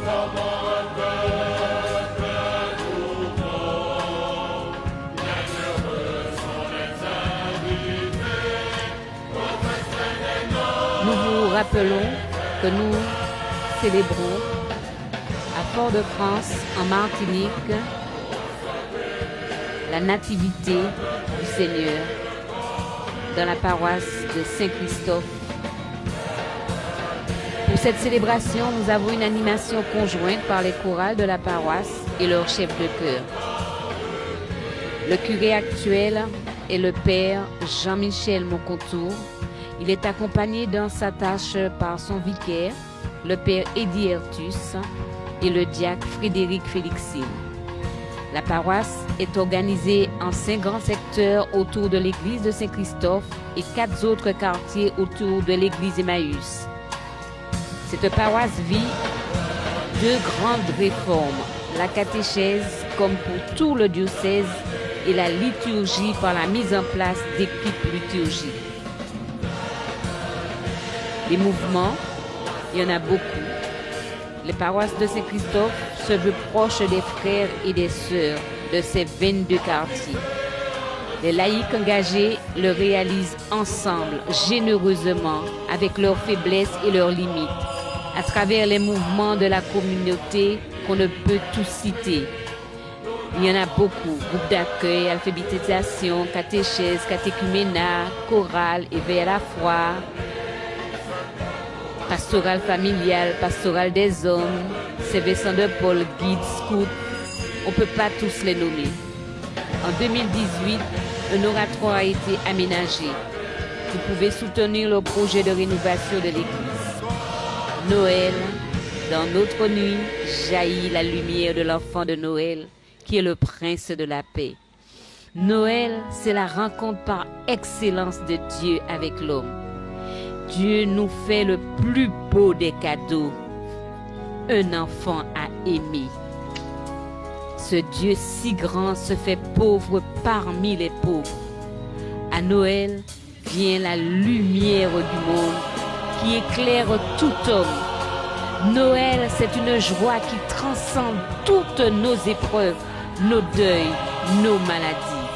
Nous vous rappelons que nous célébrons à Fort-de-France, en Martinique, la nativité du Seigneur dans la paroisse de Saint-Christophe. Pour cette célébration, nous avons une animation conjointe par les chorales de la paroisse et leur chef de chœur. Le curé actuel est le père Jean-Michel Moncontour. Il est accompagné dans sa tâche par son vicaire, le père Eddie Ertus, et le diacre Frédéric Félixine. La paroisse est organisée en 5 grands secteurs autour de l'église de Saint-Christophe et 4 autres quartiers autour de l'église Emmaüs. Cette paroisse vit 2 grandes réformes, la catéchèse comme pour tout le diocèse et la liturgie par la mise en place d'équipes liturgiques. Les mouvements, il y en a beaucoup. Les paroisses de Saint-Christophe se veulent proches des frères et des sœurs de ces 22 quartiers. Les laïcs engagés le réalisent ensemble, généreusement, avec leurs faiblesses et leurs limites, à travers les mouvements de la communauté qu'on ne peut tous citer. Il y en a beaucoup, groupes d'accueil, alphabétisation, catéchèse, catéchuménat, chorale, éveil à la foi, pastoral familial, pastoral des hommes, Saint-Vincent de Paul, guide, scout, on ne peut pas tous les nommer. En 2018, un oratoire a été aménagé. Vous pouvez soutenir le projet de rénovation de l'église. Noël, dans notre nuit, jaillit la lumière de l'enfant de Noël, qui est le prince de la paix. Noël, c'est la rencontre par excellence de Dieu avec l'homme. Dieu nous fait le plus beau des cadeaux, un enfant à aimer. Ce Dieu si grand se fait pauvre parmi les pauvres. À Noël vient la lumière du monde qui éclaire tout homme. Noël, c'est une joie qui transcende toutes nos épreuves, nos deuils, nos maladies.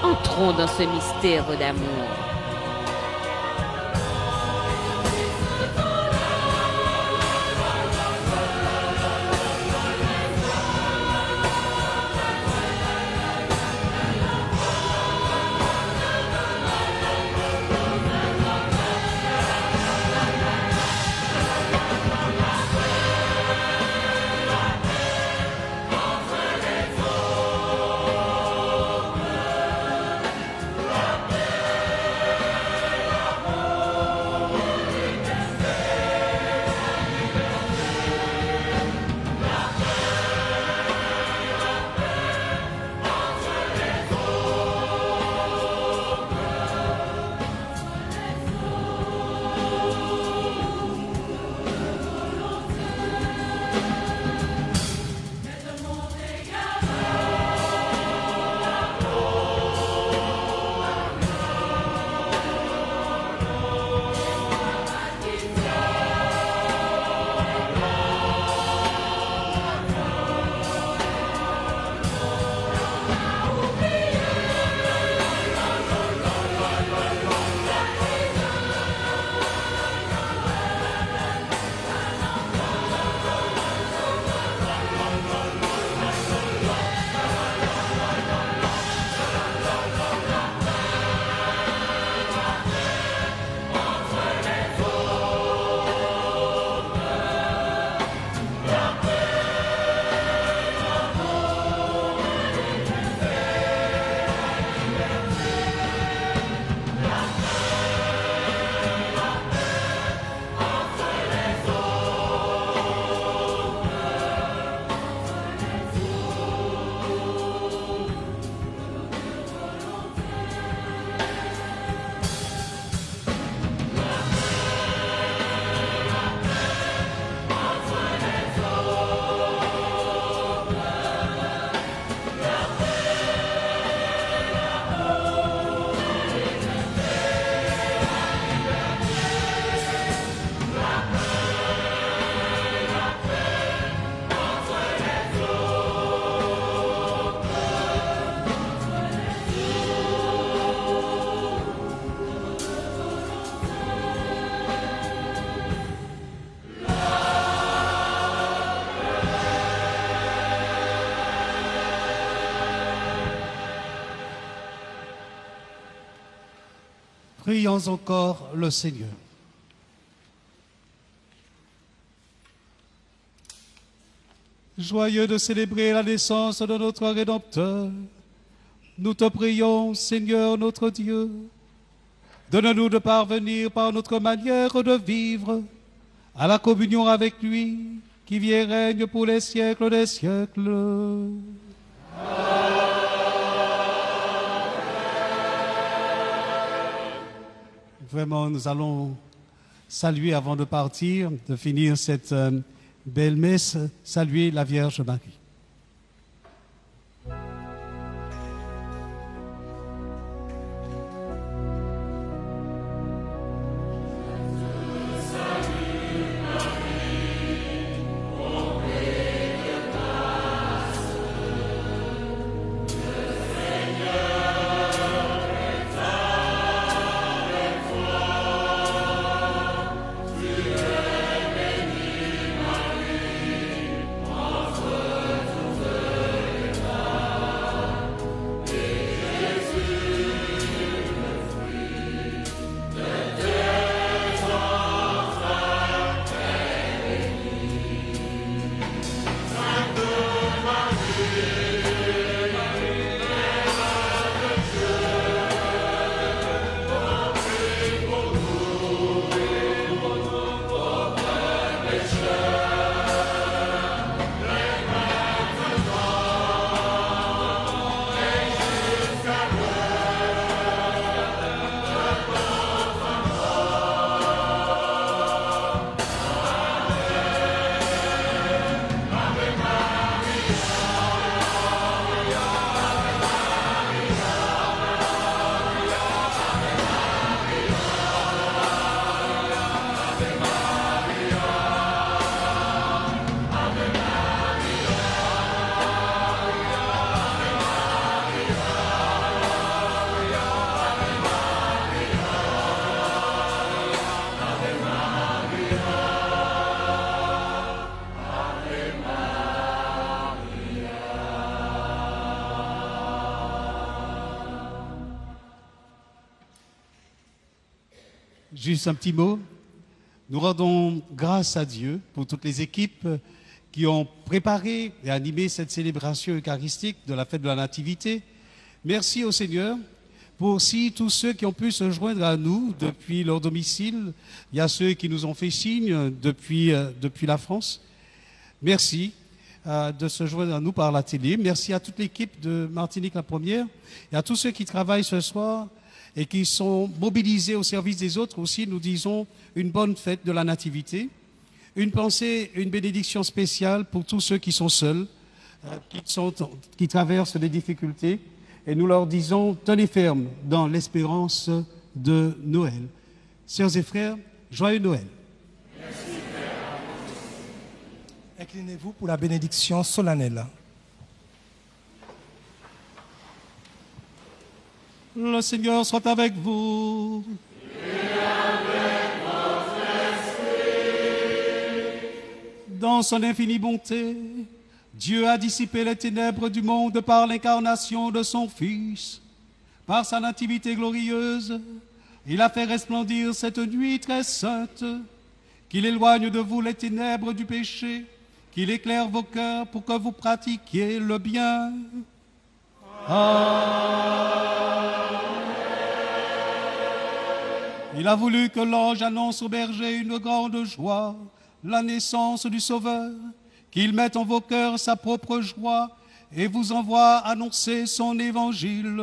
Entrons dans ce mystère d'amour. Prions encore le Seigneur. Joyeux de célébrer la naissance de notre Rédempteur, nous te prions, Seigneur notre Dieu, donne-nous de parvenir par notre manière de vivre à la communion avec lui, qui vit et règne pour les siècles des siècles. Vraiment, nous allons saluer avant de partir, de finir cette belle messe, saluer la Vierge Marie. Juste un petit mot. Nous rendons grâce à Dieu pour toutes les équipes qui ont préparé et animé cette célébration eucharistique de la fête de la Nativité. Merci au Seigneur pour aussi tous ceux qui ont pu se joindre à nous depuis leur domicile. Il y a ceux qui nous ont fait signe depuis la France. Merci de se joindre à nous par la télé. Merci à toute l'équipe de Martinique la Première et à tous ceux qui travaillent ce soir et qui sont mobilisés au service des autres aussi. Nous disons une bonne fête de la Nativité. Une pensée, une bénédiction spéciale pour tous ceux qui sont seuls, qui traversent des difficultés. Et nous leur disons, tenez ferme dans l'espérance de Noël. Sœurs et frères, joyeux Noël. Merci, Père. Inclinez-vous pour la bénédiction solennelle. Le Seigneur soit avec vous. Et avec votre esprit. Dans son infinie bonté, Dieu a dissipé les ténèbres du monde par l'incarnation de son Fils. Par sa nativité glorieuse, il a fait resplendir cette nuit très sainte, qu'il éloigne de vous les ténèbres du péché, qu'il éclaire vos cœurs pour que vous pratiquiez le bien. Il a voulu que l'ange annonce aux bergers une grande joie, la naissance du Sauveur, qu'il mette en vos cœurs sa propre joie et vous envoie annoncer son évangile.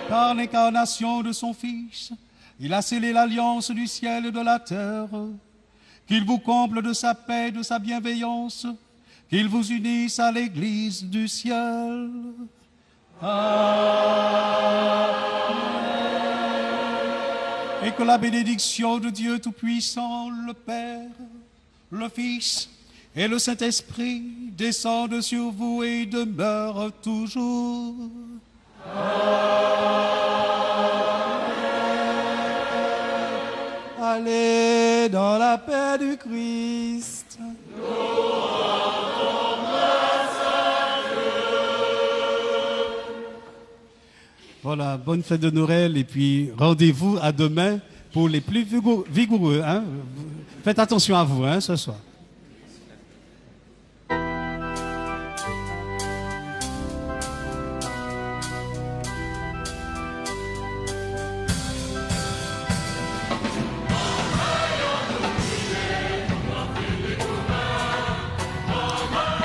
Par l'incarnation de son Fils, il a scellé l'alliance du ciel et de la terre. Qu'il vous comble de sa paix, de sa bienveillance, qu'il vous unisse à l'Église du ciel. Amen. Et que la bénédiction de Dieu Tout-Puissant, le Père, le Fils et le Saint-Esprit descendent sur vous et demeurent toujours. Allez dans la paix du Christ. Nous rendons grâce à Dieu. Voilà, bonne fête de Noël et puis rendez-vous à demain pour les plus vigoureux. Hein. Faites attention à vous ce soir.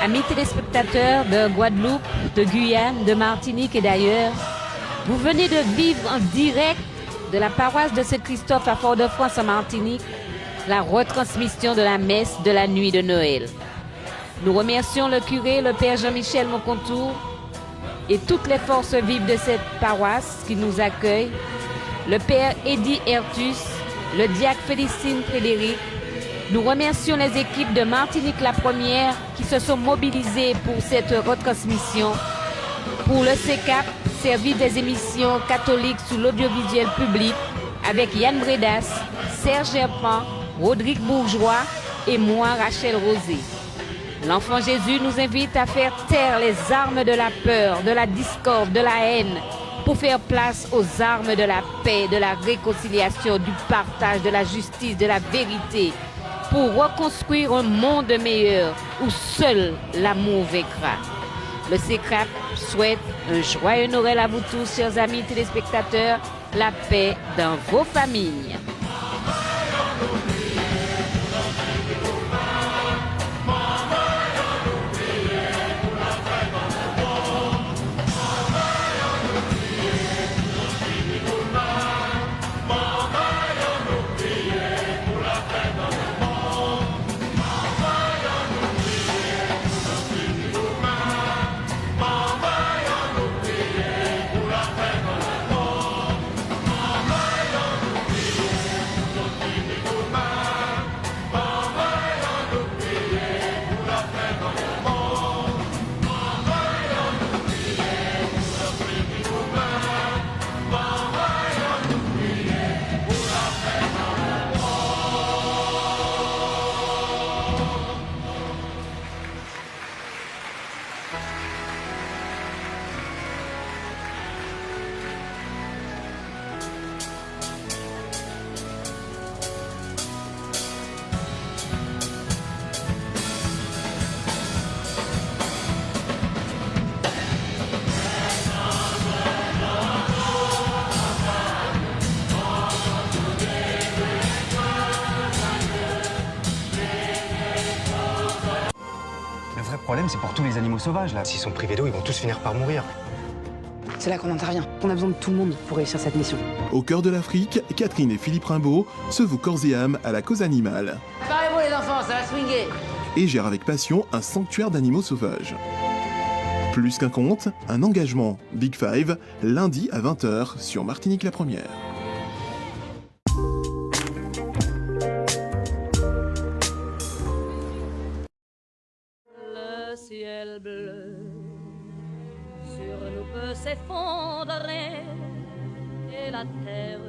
Amis téléspectateurs de Guadeloupe, de Guyane, de Martinique et d'ailleurs, vous venez de vivre en direct de la paroisse de Saint-Christophe à Fort-de-France en Martinique la retransmission de la messe de la nuit de Noël. Nous remercions le curé, le père Jean-Michel Moncontour et toutes les forces vives de cette paroisse qui nous accueillent, le père Eddie Ertus, le diacre Félicine Frédéric. Nous remercions les équipes de Martinique la Première qui se sont mobilisées pour cette retransmission. Pour le CECAP, service des émissions catholiques sous l'audiovisuel public, avec Yann Bredas, Serge Gerpin, Rodrigue Bourgeois et moi, Rachel Rosé. L'enfant Jésus nous invite à faire taire les armes de la peur, de la discorde, de la haine, pour faire place aux armes de la paix, de la réconciliation, du partage, de la justice, de la vérité, pour reconstruire un monde meilleur où seul l'amour vaincra. Le CECAP souhaite un joyeux Noël à vous tous, chers amis téléspectateurs, la paix dans vos familles. Le vrai problème, c'est pour tous les animaux sauvages, là. S'ils sont privés d'eau, ils vont tous finir par mourir. C'est là qu'on intervient. On a besoin de tout le monde pour réussir cette mission. Au cœur de l'Afrique, Catherine et Philippe Rimbaud se vouent corps et âme à la cause animale. Parlez-vous les enfants, ça va swinguer. Et gèrent avec passion un sanctuaire d'animaux sauvages. Plus qu'un conte, un engagement. Big Five, lundi à 20h sur Martinique la Première. Le ciel bleu sur nous peut s'effondrer et la terre